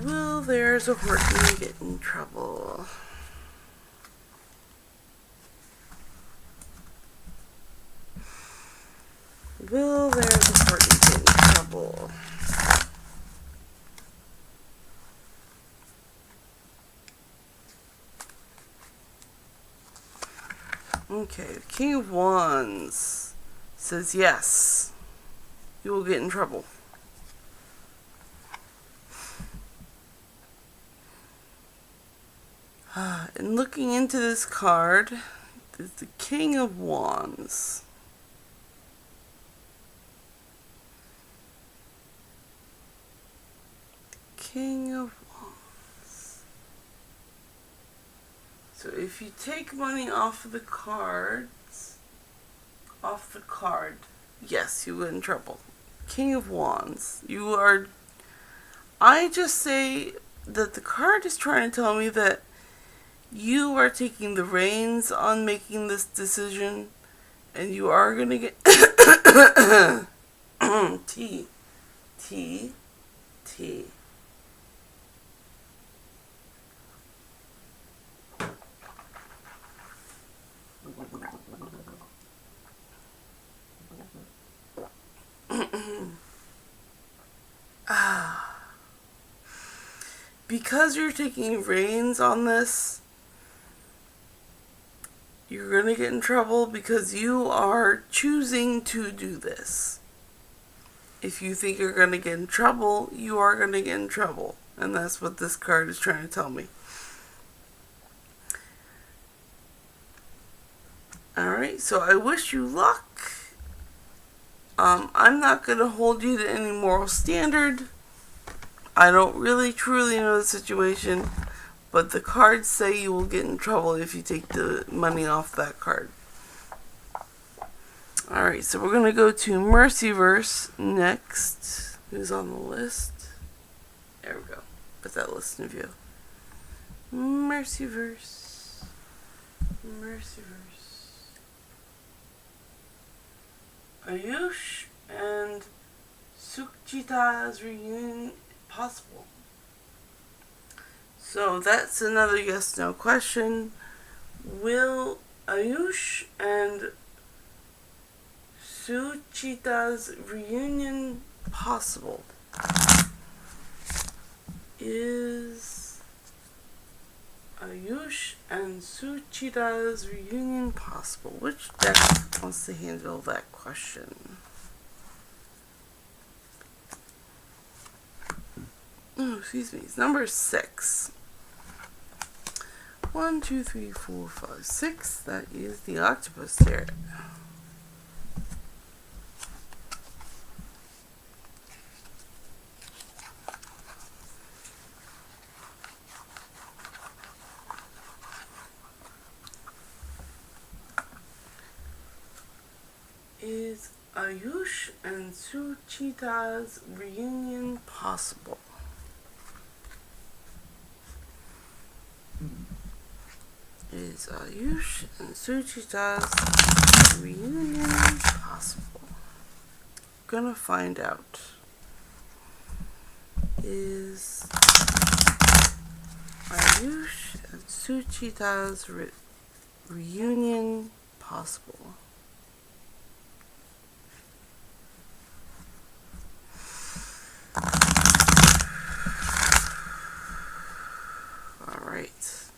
Will There's a Horton get in trouble? Will There's a Horton get in trouble? Okay, the King of Wands says yes, you will get in trouble. And looking into this card is the King of Wands. King of Wands. So if you take money off of the card, yes, you get in trouble. King of Wands. I just say that the card is trying to tell me that you are taking the reins on making this decision, and you are going to get T. Because you're taking reins on this, you're going to get in trouble because you are choosing to do this. If you think you're going to get in trouble, you are going to get in trouble. And that's what this card is trying to tell me. Alright, so I wish you luck. I'm not going to hold you to any moral standard. I don't really truly know the situation, but the cards say you will get in trouble if you take the money off that card. Alright, so we're going to go to Mercyverse next. Who's on the list? There we go. Put that list in view. Mercyverse. Ayush and Suchita's reunion possible? So that's another yes/no question. Will Ayush and Suchita's reunion possible? Is Ayush and Suchita's reunion possible? Which deck wants to handle that question? Oh, excuse me. It's number 6. 1, 2, 3, 4, 5, 6. That is the Octopus Tarot. Is Ayush and Suchita's reunion possible? Is Ayush and Suchita's reunion possible? Gonna find out. Is Ayush and Suchita's reunion possible? Alright.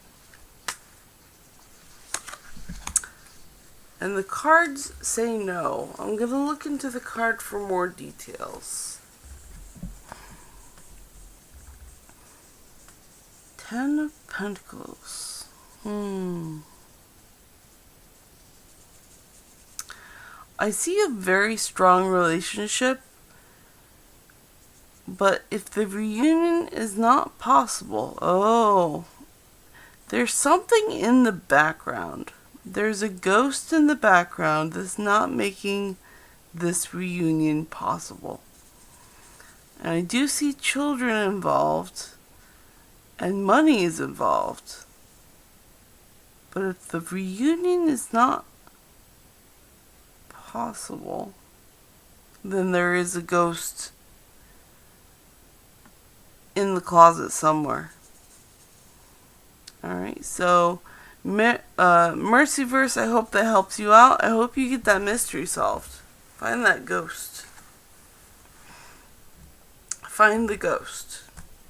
And the cards say no. I'm going to look into the card for more details. 10 of Pentacles. I see a very strong relationship, but if the reunion is not possible, there's something in the background. There's a ghost in the background that's not making this reunion possible. And I do see children involved, and money is involved. But if the reunion is not possible, then there is a ghost in the closet somewhere. Alright, so Mercyverse, I hope that helps you out. I hope you get that mystery solved. Find that ghost. Find the ghost.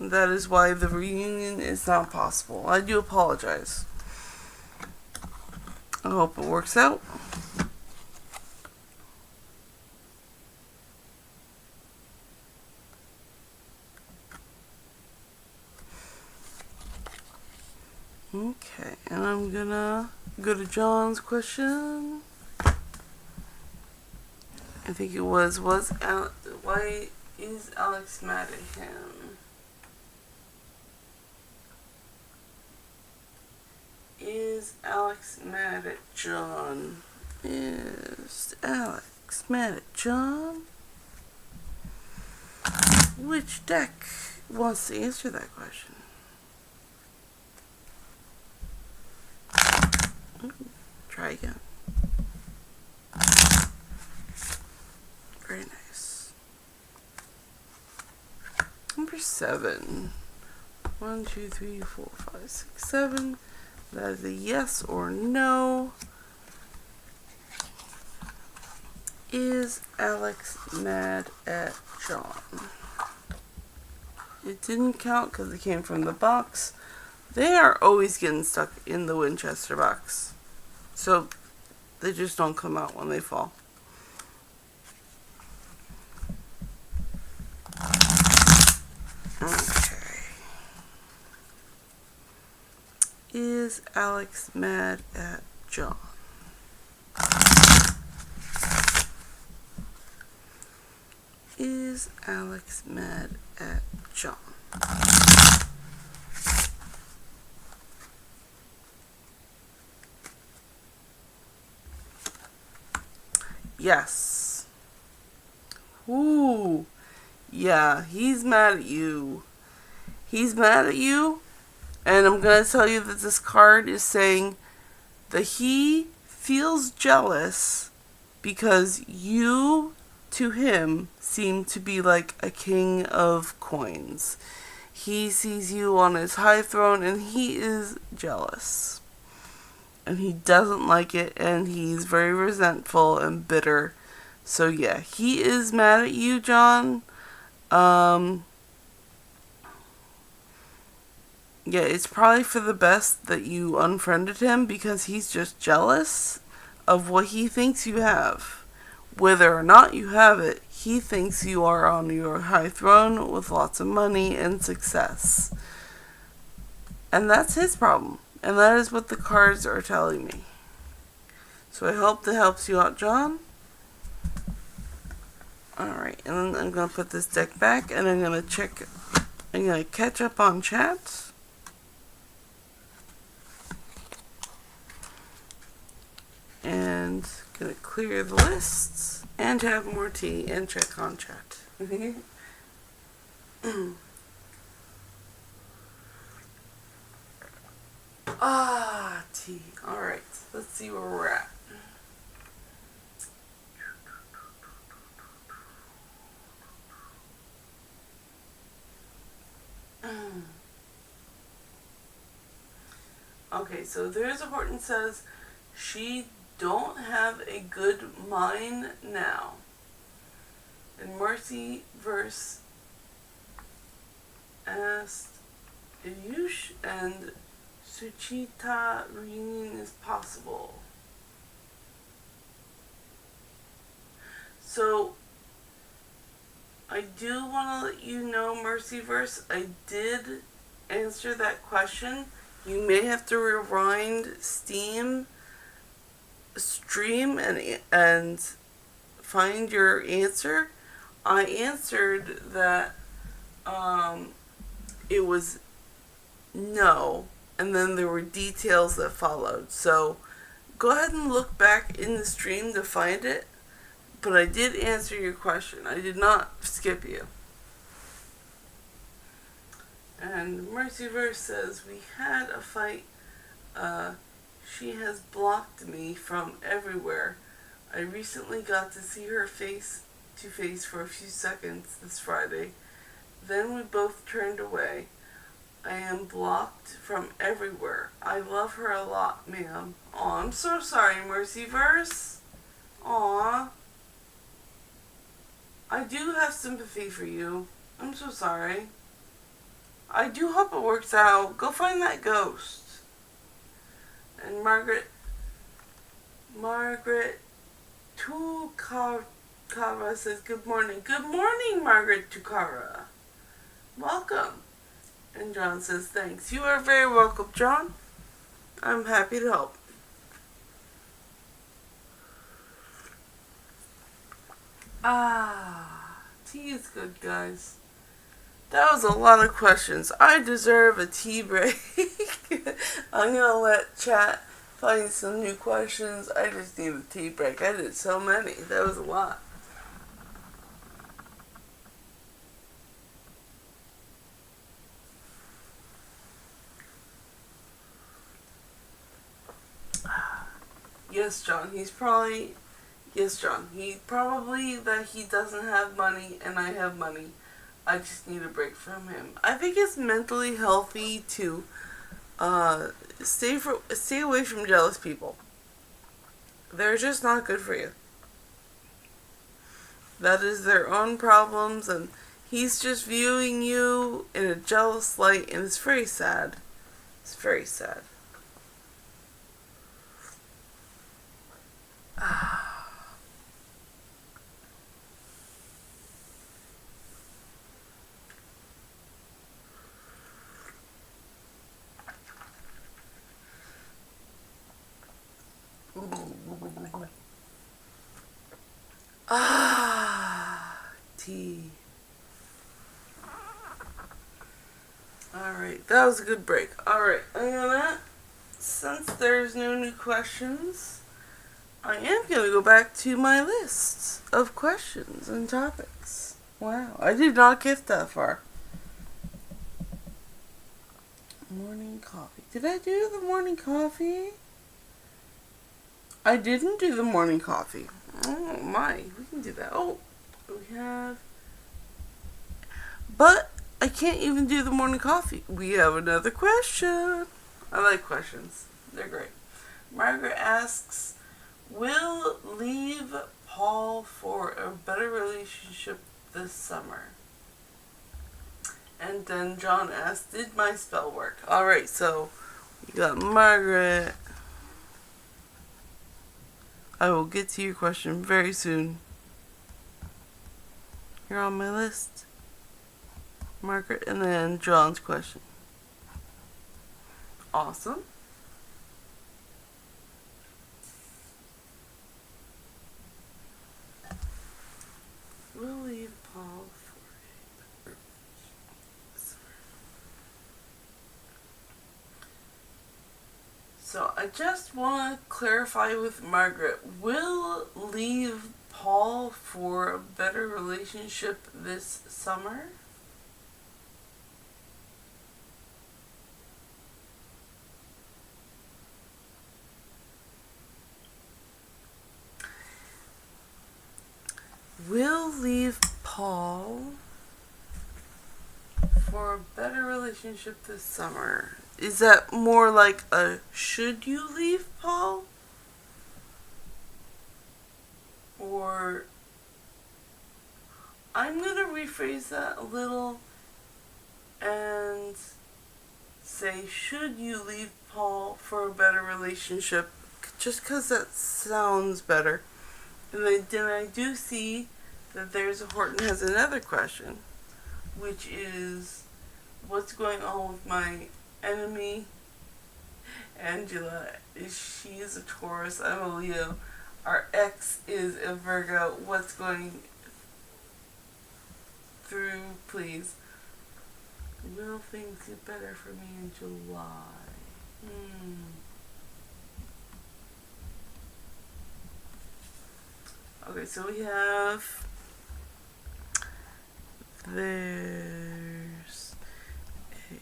That is why the reunion is not possible. I do apologize. I hope it works out. Okay, and I'm gonna go to John's question. I think it was why is Alex mad at him? Is Alex mad at John? Is Alex mad at John? Which deck wants to answer that question? Try again. Very nice. Number 7. 1, 2, 3, 4, 5, 6, 7. That is a yes or no. Is Alex mad at John? It didn't count because it came from the box. They are always getting stuck in the Winchester box. So they just don't come out when they fall. Okay. Is Alex mad at John? Is Alex mad at John? Yes. Ooh. Yeah, he's mad at you. He's mad at you. And I'm going to tell you that this card is saying that he feels jealous because you, to him, seem to be like a king of coins. He sees you on his high throne and he is jealous. And he doesn't like it, and he's very resentful and bitter. So yeah, he is mad at you, John. Yeah, it's probably for the best that you unfriended him because he's just jealous of what he thinks you have. Whether or not you have it, he thinks you are on your high throne with lots of money and success. And that's his problem. And that is what the cards are telling me. So I hope that helps you out, John. Alright, and then I'm going to put this deck back and I'm going to catch up on chat. And going to clear the lists and have more tea and check on chat. Tea. Alright, let's see where we're at. Okay, so there's a Horton says, she don't have a good mind now. And Mercy Verse asked, Ayush and Suchita reunion is possible. So, I do want to let you know, Mercyverse, I did answer that question. You may have to rewind stream and find your answer. I answered that it was no, and then there were details that followed. So go ahead and look back in the stream to find it. But I did answer your question. I did not skip you. And Mercyverse says, we had a fight. She has blocked me from everywhere. I recently got to see her face to face for a few seconds this Friday. Then we both turned away. I am blocked from everywhere. I love her a lot, ma'am. Aw, I'm so sorry, Mercyverse. Aw. I do have sympathy for you. I'm so sorry. I do hope it works out. Go find that ghost. And Margaret Tukara says, good morning. Good morning, Margaret Tukara. Welcome. And John says, thanks. You are very welcome, John. I'm happy to help. Tea is good, guys. That was a lot of questions. I deserve a tea break. I'm gonna let chat find some new questions. I just need a tea break. I did so many. That was a lot. Yes, John. Yes, John. He probably that he doesn't have money and I have money. I just need a break from him. I think it's mentally healthy to stay away from jealous people. They're just not good for you. That is their own problems, and he's just viewing you in a jealous light, and it's very sad. It's very sad. Tea. Alright, that was a good break. Alright, since there's no new questions, I am going to go back to my list of questions and topics. Wow, I did not get that far. Morning coffee. Did I do the morning coffee? I didn't do the morning coffee. Oh my, we can do that. Oh, we have... But I can't even do the morning coffee. We have another question. I like questions. They're great. Margaret asks, will leave Paul for a better relationship this summer? And then John asks, did my spell work? Alright, so you got Margaret. I will get to your question very soon. You're on my list, Margaret, and then John's question. Awesome. We'll leave Paul for So I just want to clarify with Margaret, will leave Paul for a better relationship this summer? Will leave Paul for a better relationship this summer is that more like a should you leave Paul? Or I'm going to rephrase that a little and say, should you leave Paul for a better relationship? Just because that sounds better. And then I do see that Horton has another question, which is, what's going on with my enemy, Angela? She is a Taurus, I'm a Leo. Our ex is a Virgo. What's going through, please? Will things get better for me in July? Okay, so we have, there's a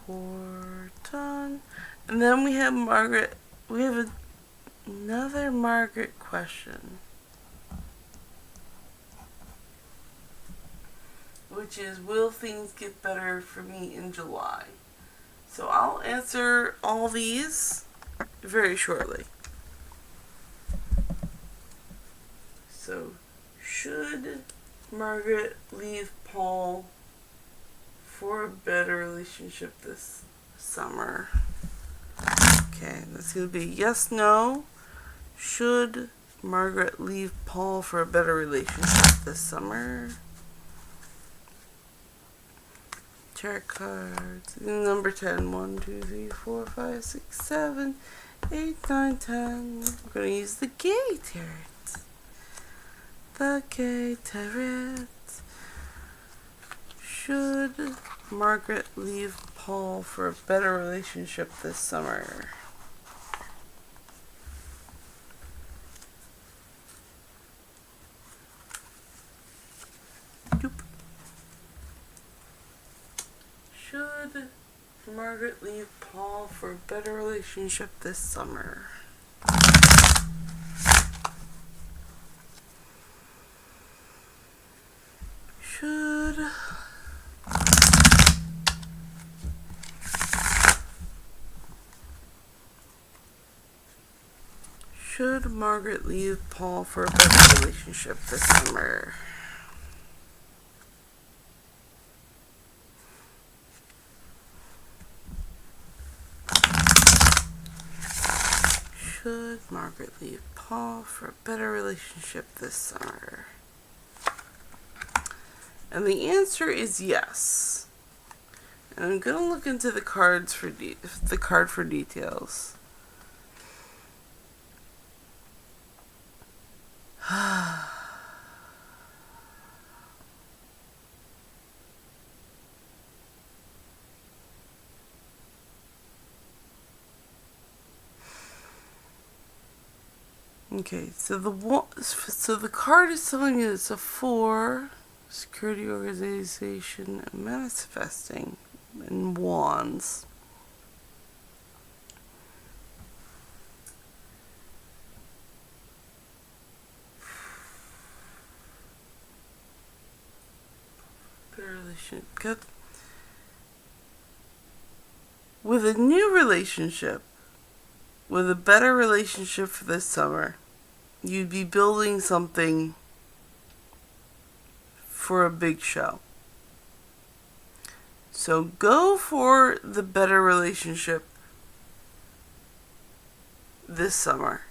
Horton, and then we have Margaret. We have another Margaret question, which is, will things get better for me in July? So I'll answer all these very shortly. So, should Margaret leave Paul for a better relationship this summer? Okay, that's going to be yes, no. Should Margaret leave Paul for a better relationship this summer? Tarot cards. Number 10. 1, 2, 3, 4, 5, 6, 7, 8, 9, 10. We're going to use the Gay Tarot. The Gay Tarot. Should Margaret leave Paul for a better relationship this summer? Should Margaret leave Paul for a better relationship this summer? Should Margaret leave Paul for a better relationship this summer? Should Margaret leave Paul for a better relationship this summer? And the answer is yes. And I'm going to look into the cards for the card for details. Okay, so the card is telling me it's a 4, security, organization, and manifesting, and wands. With a new relationship, with a better relationship for this summer, you'd be building something for a big show. So go for the better relationship this summer.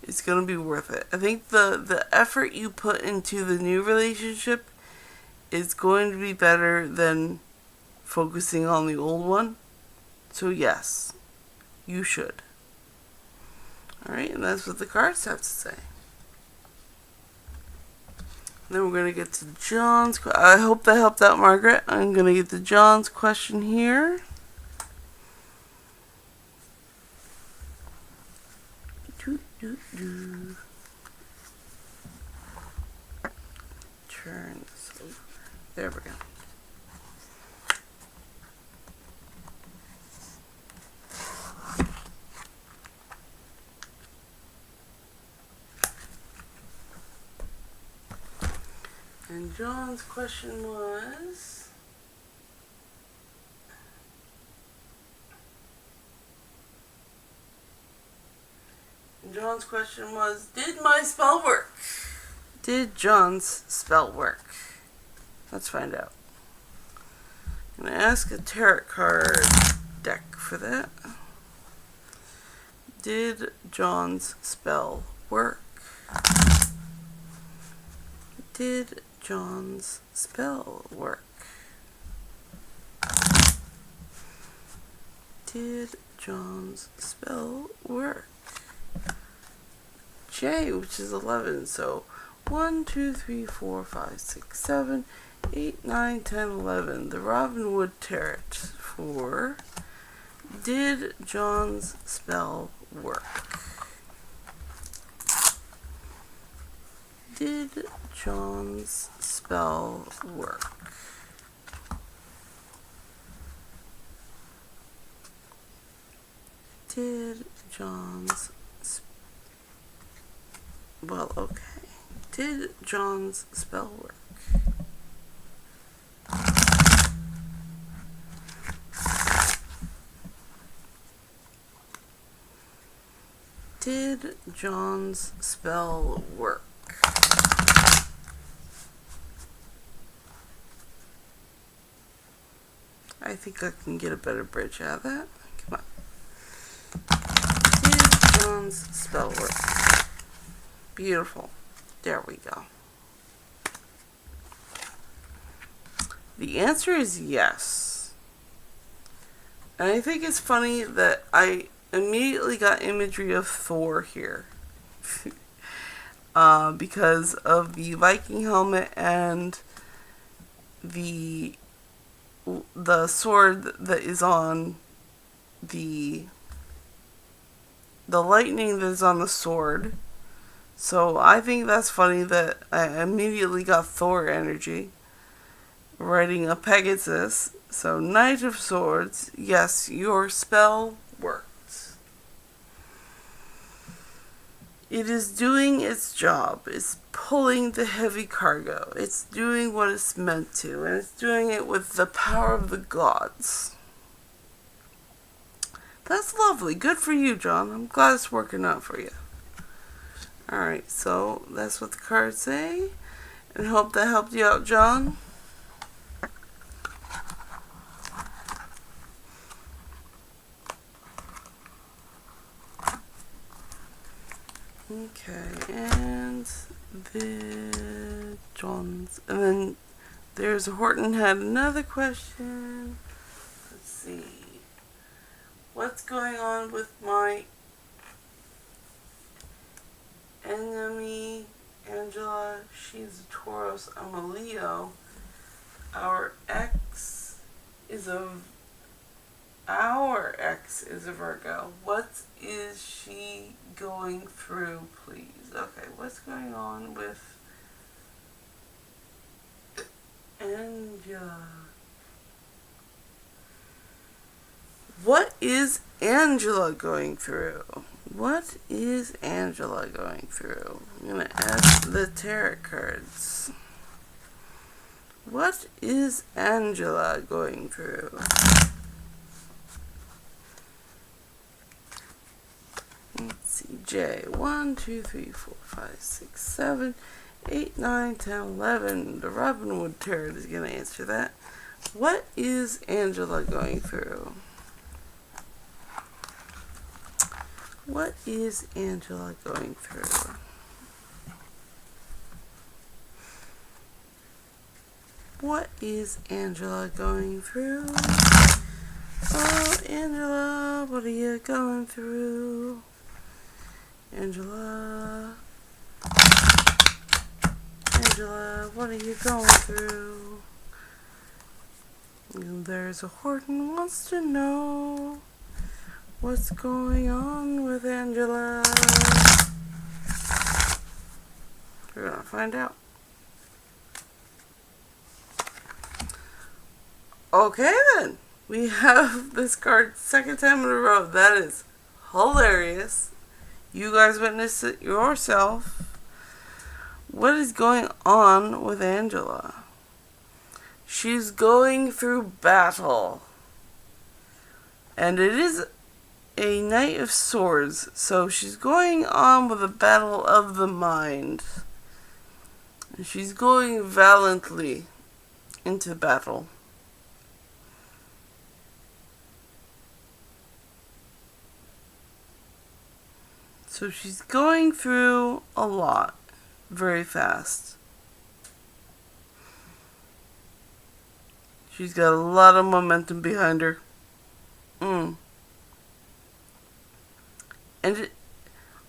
It's going to be worth it. I think the effort you put into the new relationship is going to be better than focusing on the old one. So yes, you should. Alright, and that's what the cards have to say. And then we're going to get to John's. I hope that helped out, Margaret. I'm going to get to John's question here. Turn this over. There we go. And John's question was, John's question was, did my spell work? Did John's spell work? Let's find out. I'm going to ask a tarot card deck for that. Did John's spell work? Did John's spell work? Did John's spell work? J, which is 11, so 1, 2, 3, 4, 5, 6, 7, 8, 9, 10, 11. The Robin Wood Tarot for did John's spell work? Did John's spell work? Did John's well, okay. Did John's spell work? Did John's spell work? I think I can get a better bridge out of that. Come on. Did John's spell work? Beautiful. There we go. The answer is yes. And I think it's funny that I immediately got imagery of Thor here. Because of the Viking helmet and the sword that is on the lightning that is on the sword. So I think that's funny that I immediately got Thor energy. Riding a Pegasus. So Knight of Swords. Yes, your spell worked. It is doing its job. It's pulling the heavy cargo. It's doing what it's meant to. And it's doing it with the power of the gods. That's lovely. Good for you, John. I'm glad it's working out for you. Alright, so that's what the cards say. And hope that helped you out, John. Okay, and the John's, and then there's Horton had another question. Let's see. What's going on with my enemy, Angela? She's a Taurus. I'm a Leo. Our ex is a Virgo. What is she going through, please? Okay, what's going on with Angela? What is Angela going through? What is Angela going through? I'm going to ask the tarot cards. What is Angela going through? Let's see. J. 1, 2, 3, 4, 5, 6, 7, 8, 9, 10, 11. The Robin Wood Tarot is going to answer that. What is Angela going through? What is Angela going through? What is Angela going through? Oh, Angela, what are you going through? Angela, what are you going through? And there's a Horton wants to know what's going on with Angela. We're gonna find out. Okay then, we have this card second time in a row. That is hilarious. You guys witnessed it yourself. What is going on with Angela? She's going through battle. And it is a Knight of Swords. So she's going on with a battle of the mind. And she's going valiantly into battle. So she's going through a lot very fast. She's got a lot of momentum behind her. And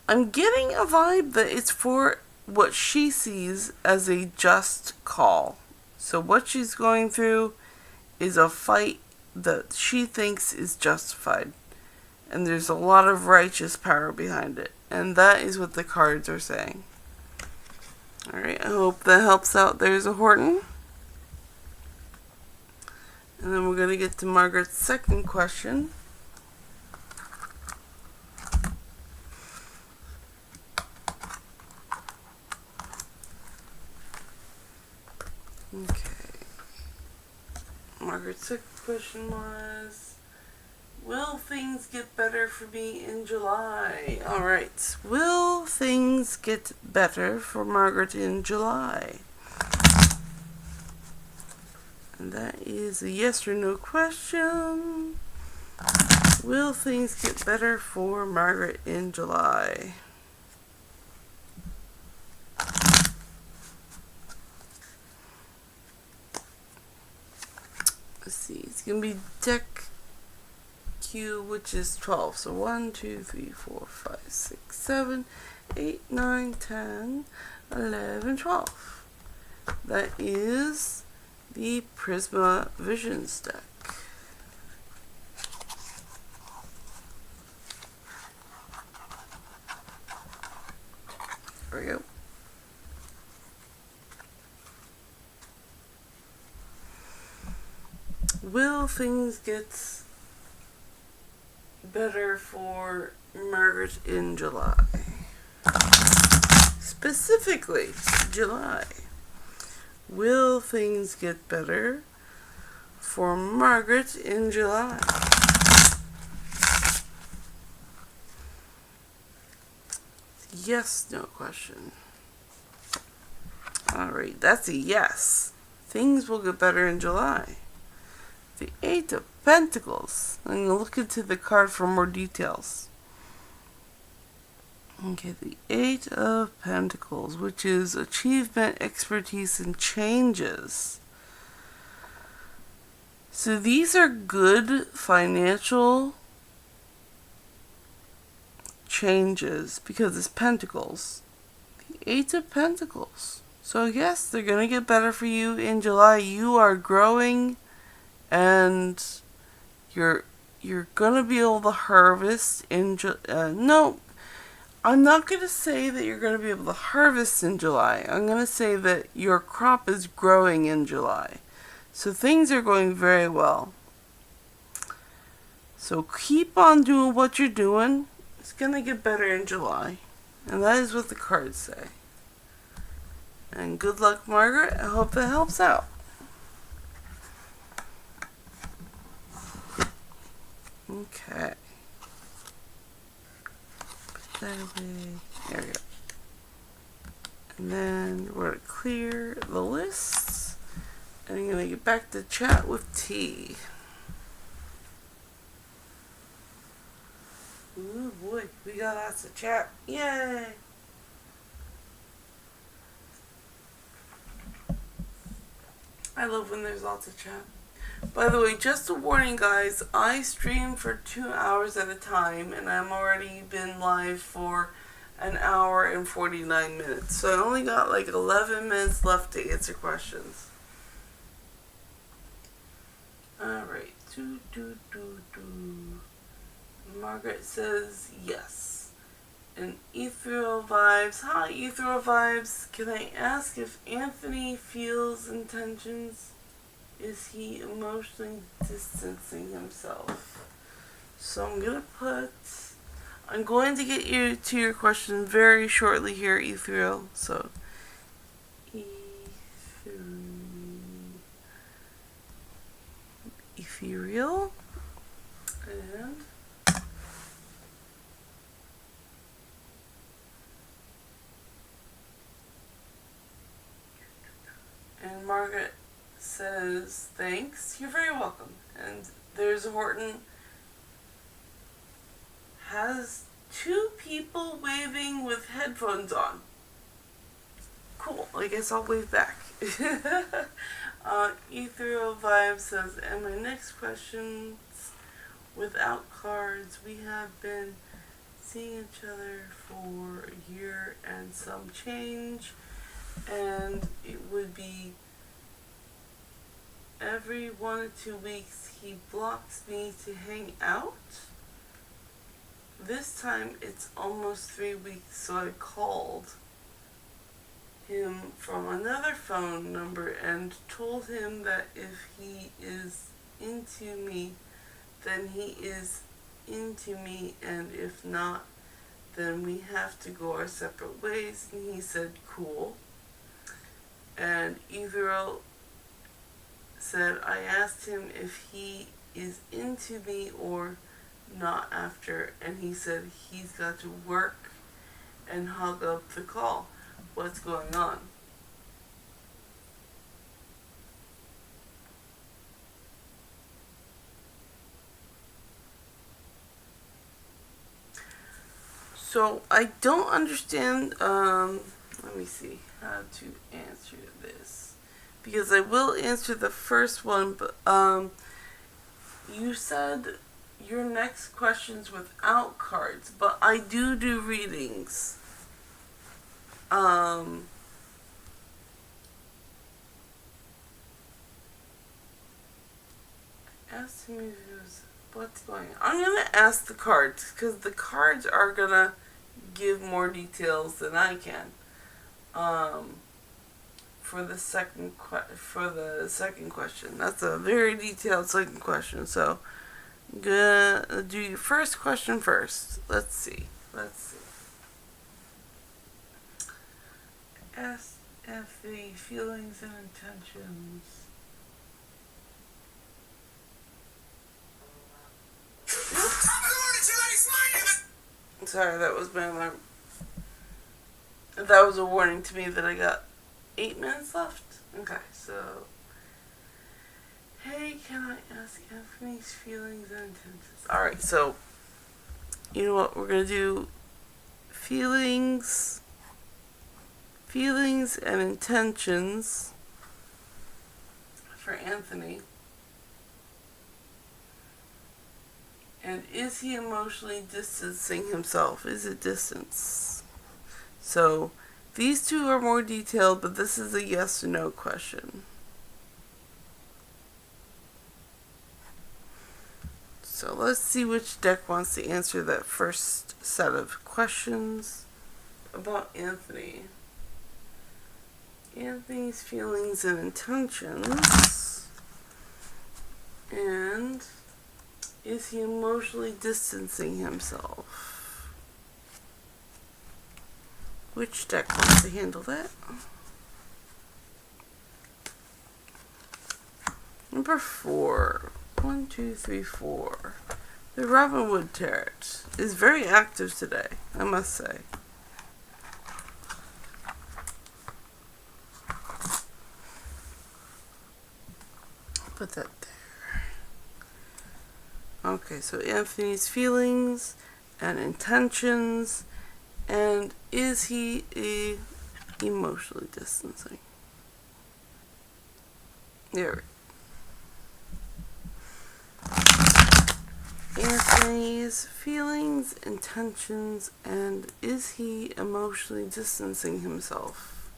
I'm getting a vibe that it's for what she sees as a just call. So what she's going through is a fight that she thinks is justified. And there's a lot of righteous power behind it. And that is what the cards are saying. Alright, I hope that helps out. There's a Horton. And then we're going to get to Margaret's second question. Okay. Margaret's second question was, will things get better for me in July? Alright. Will things get better for Margaret in July? And that is a yes or no question. Will things get better for Margaret in July? Let's see. It's going to be deck Q, which is 12. So 1, 2, 3, 4, 5, 6, 7, 8, 9, 10, 11, 12. That is the Prisma Visions deck. There we go. Will things get better for Margaret in July? Specifically, July. Will things get better for Margaret in July? Yes, no question. Alright, that's a yes. Things will get better in July. The Eight of Pentacles. I'm going to look into the card for more details. Okay, the Eight of Pentacles, which is achievement, expertise, and changes. So these are good financial changes because it's Pentacles. The Eight of Pentacles. So yes, they're going to get better for you in July. You are growing and you're going to be able to harvest in no, I'm not going to say that you're going to be able to harvest in July. I'm going to say that your crop is growing in July. So things are going very well. So keep on doing what you're doing. It's going to get better in July. And that is what the cards say. And good luck, Margaret. I hope that helps out. Okay. Put that away. There we go. And then we're going to clear the list. And I'm going to get back to chat with T. Ooh boy, we got lots of chat. Yay! I love when there's lots of chat. By the way, just a warning guys, I stream for 2 hours at a time and I'm already been live for 1 hour and 49 minutes. So I only got like 11 minutes left to answer questions. Alright. Margaret says yes. And Ethereal Vibes. Hi Ethereal Vibes. Can I ask if Anthony feels intentions? Is he emotionally distancing himself? So I'm going to get you to your question very shortly here, Ethereal. So, Ethereal. And says, thanks, you're very welcome. And there's Horton has two people waving with headphones on. Cool, I guess I'll wave back. Ethereal Vibe says, and my next question's without cards. We have been seeing each other for a year and some change, and it would be every 1 or 2 weeks he blocks me to hang out. This time it's almost 3 weeks, so I called him from another phone number and told him that if he is into me, then he is into me, and if not, then we have to go our separate ways. And he said, cool. And Ethereal said, I asked him if he is into me or not after, and he said he's got to work, and hung up the call. What's going on? So I don't understand, let me see how to answer this, because I will answer the first one, but you said your next question's without cards, but I do readings. Asked him if it was, what's going on? I'm gonna ask the cards, because the cards are gonna give more details than I can. For the second question, that's a very detailed second question. So, I'm gonna do your first question first. Let's see. SFA feelings and intentions. Sorry, that was my alarm. That was a warning to me that I got 8 minutes left. Okay, so, hey, can I ask Anthony's feelings and intentions? Alright, so, you know what, we're gonna do feelings and intentions for Anthony. And is he emotionally distancing himself? Is it distance? So, these two are more detailed, but this is a yes or no question. So, let's see which deck wants to answer that first set of questions about Anthony. Anthony's feelings and intentions. And is he emotionally distancing himself? Which deck wants to handle that? Number 4. 1, 2, 3, 4. The Robinwood Tarot is very active today, I must say. Put that there. Okay, so Anthony's feelings and intentions, and is he emotionally distancing? There we go. Anthony's feelings, intentions, and is he emotionally distancing himself?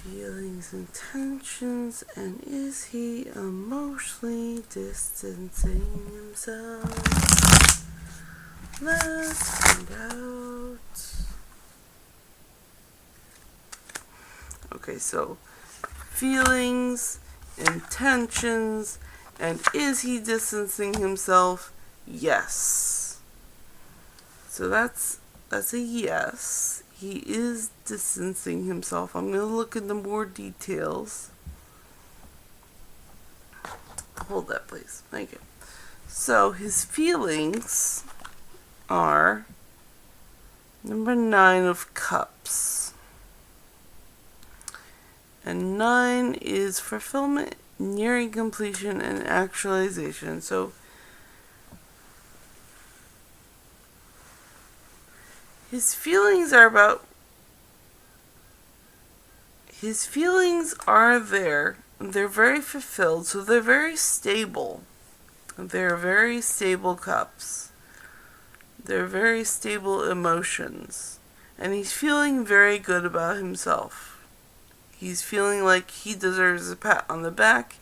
Feelings, intentions, and is he emotionally distancing himself? Let's find out. Okay, so feelings, intentions, and is he distancing himself? Yes. So that's a yes. He is distancing himself. I'm going to look into more details. Hold that, please. Thank you. So his feelings are number 9 of Cups. And 9 is fulfillment, nearing completion, and actualization. So his feelings are there. They're very fulfilled, so they're very stable. They're very stable cups. They're very stable emotions. And he's feeling very good about himself. He's feeling like he deserves a pat on the back.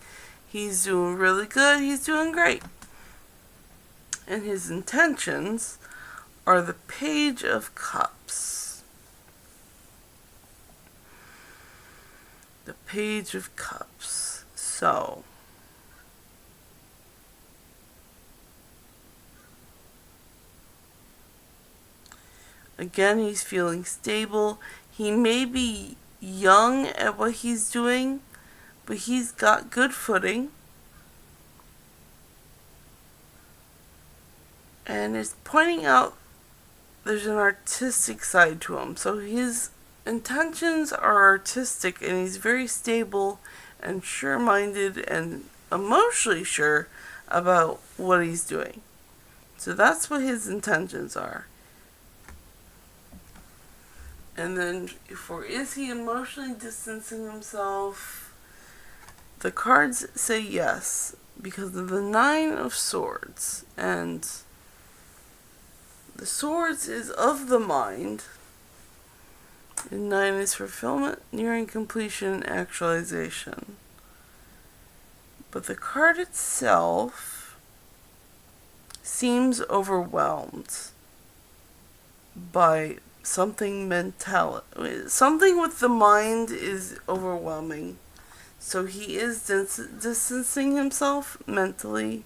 He's doing really good. He's doing great. And his intentions are the Page of Cups. The Page of Cups. So, again, he's feeling stable. He may be young at what he's doing, but he's got good footing. And it's pointing out there's an artistic side to him. So his intentions are artistic, and he's very stable and sure-minded and emotionally sure about what he's doing. So that's what his intentions are. And then, is he emotionally distancing himself? The cards say yes, because of the 9 of Swords. And the Swords is of the mind. And 9 is fulfillment, nearing completion, and actualization. But the card itself seems overwhelmed by something something with the mind is overwhelming. So he is distancing himself mentally.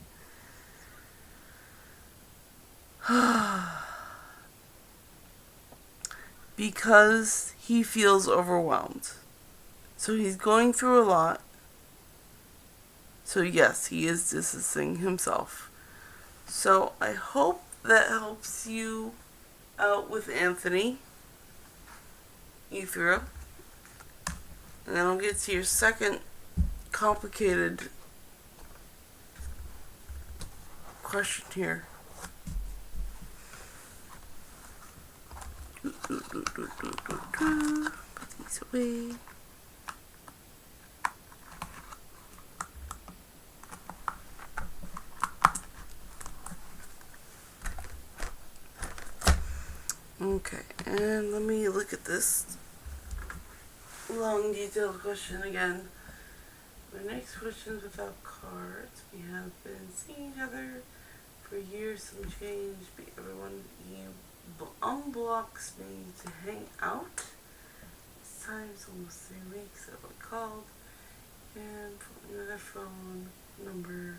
Because he feels overwhelmed. So he's going through a lot. So yes, he is distancing himself. So I hope that helps you out with Anthony Ethra. And then I'll get to your second complicated question here. Put these away. Okay, and let me look at this long detailed question again. My next question is without cards. We have been seeing each other for years, some change, but everyone unblocks me to hang out. This time it's almost 3 weeks that I called and put another phone number.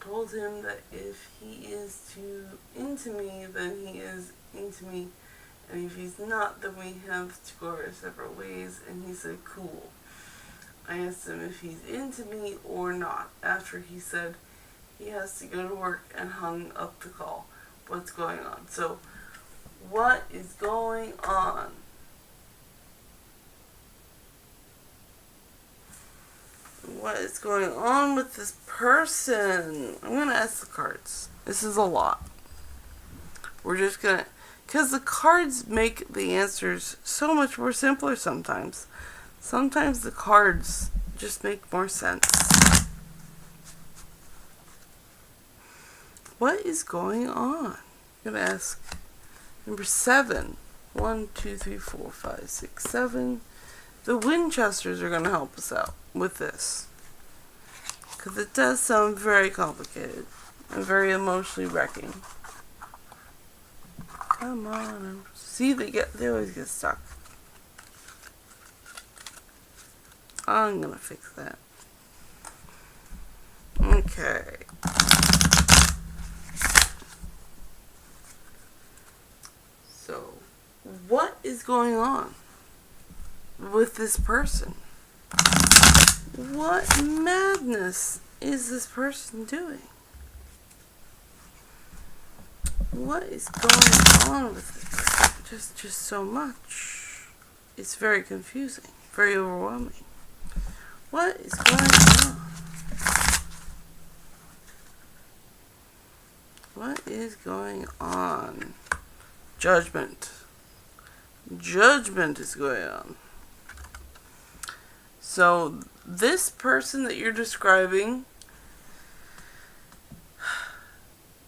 Told him that if he is too into me, then he is into me, and if he's not, then we have to go our separate ways. And he said cool. I asked him if he's into me or not, after he said he has to go to work, and hung up the call. What's going on? So what is going on? What is going on with this person? I'm going to ask the cards. This is a lot. We're just going to... Because the cards make the answers so much more simpler sometimes. Sometimes the cards just make more sense. What is going on? I'm going to ask number 7. 1, 2, 3, 4, 5, 6, 7. The Winchesters are going to help us out with this, because it does sound very complicated and very emotionally wrecking. Come on. See, they always get stuck. I'm going to fix that. Okay. So, what is going on with this person? What madness is this person doing? What is going on with this person? Just so much. It's very confusing, very overwhelming. What is going on? What is going on? Judgment. Judgment is going on. So, this person that you're describing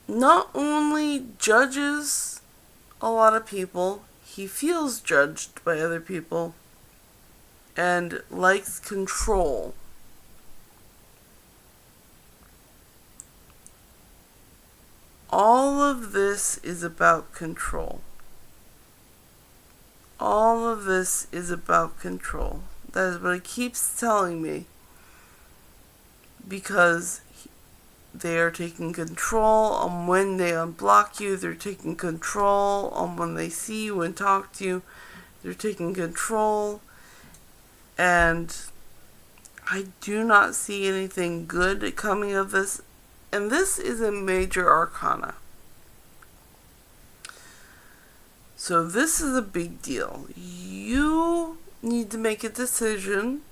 not only judges a lot of people, he feels judged by other people and likes control. All of this is about control. All of this is about control. That is what he keeps telling me. Because they are taking control on when they unblock you. They're taking control on when they see you and talk to you. They're taking control. And I do not see anything good coming of this. And this is a major arcana. So this is a big deal. You need to make a decision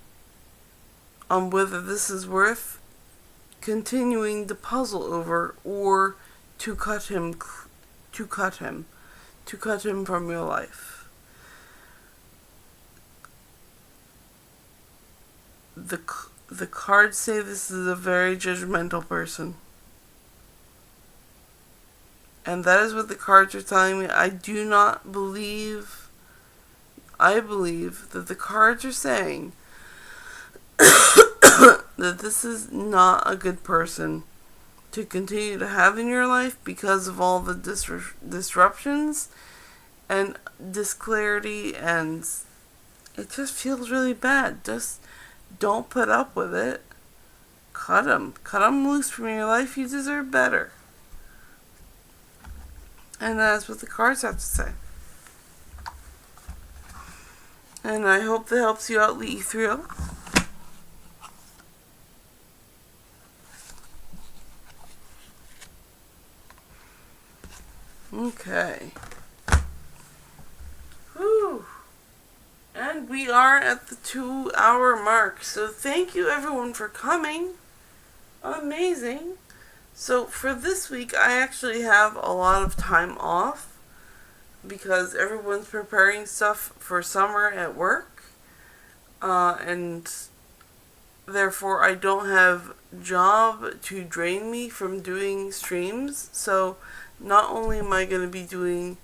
on whether this is worth continuing the puzzle over or to cut him from your life. The cards say this is a very judgmental person. And that is what the cards are telling me. I believe that the cards are saying that this is not a good person to continue to have in your life because of all the disruptions and disclarity, and it just feels really bad. Just don't put up with it. Cut him loose from your life. You deserve better. And that's what the cards have to say. And I hope that helps you out, Ethereal. Okay. Whew. And we are at the 2-hour mark. So thank you everyone for coming. Amazing. So for this week, I actually have a lot of time off because everyone's preparing stuff for summer at work. And therefore I don't have job to drain me from doing streams. So not only am I going to be doing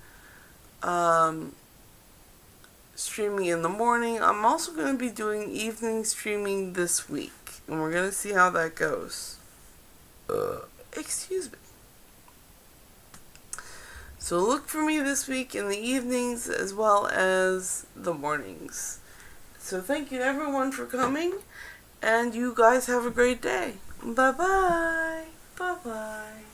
streaming in the morning, I'm also going to be doing evening streaming this week. And we're going to see how that goes. Excuse me. So look for me this week in the evenings as well as the mornings. So thank you everyone for coming, and you guys have a great day. Bye-bye. Bye-bye.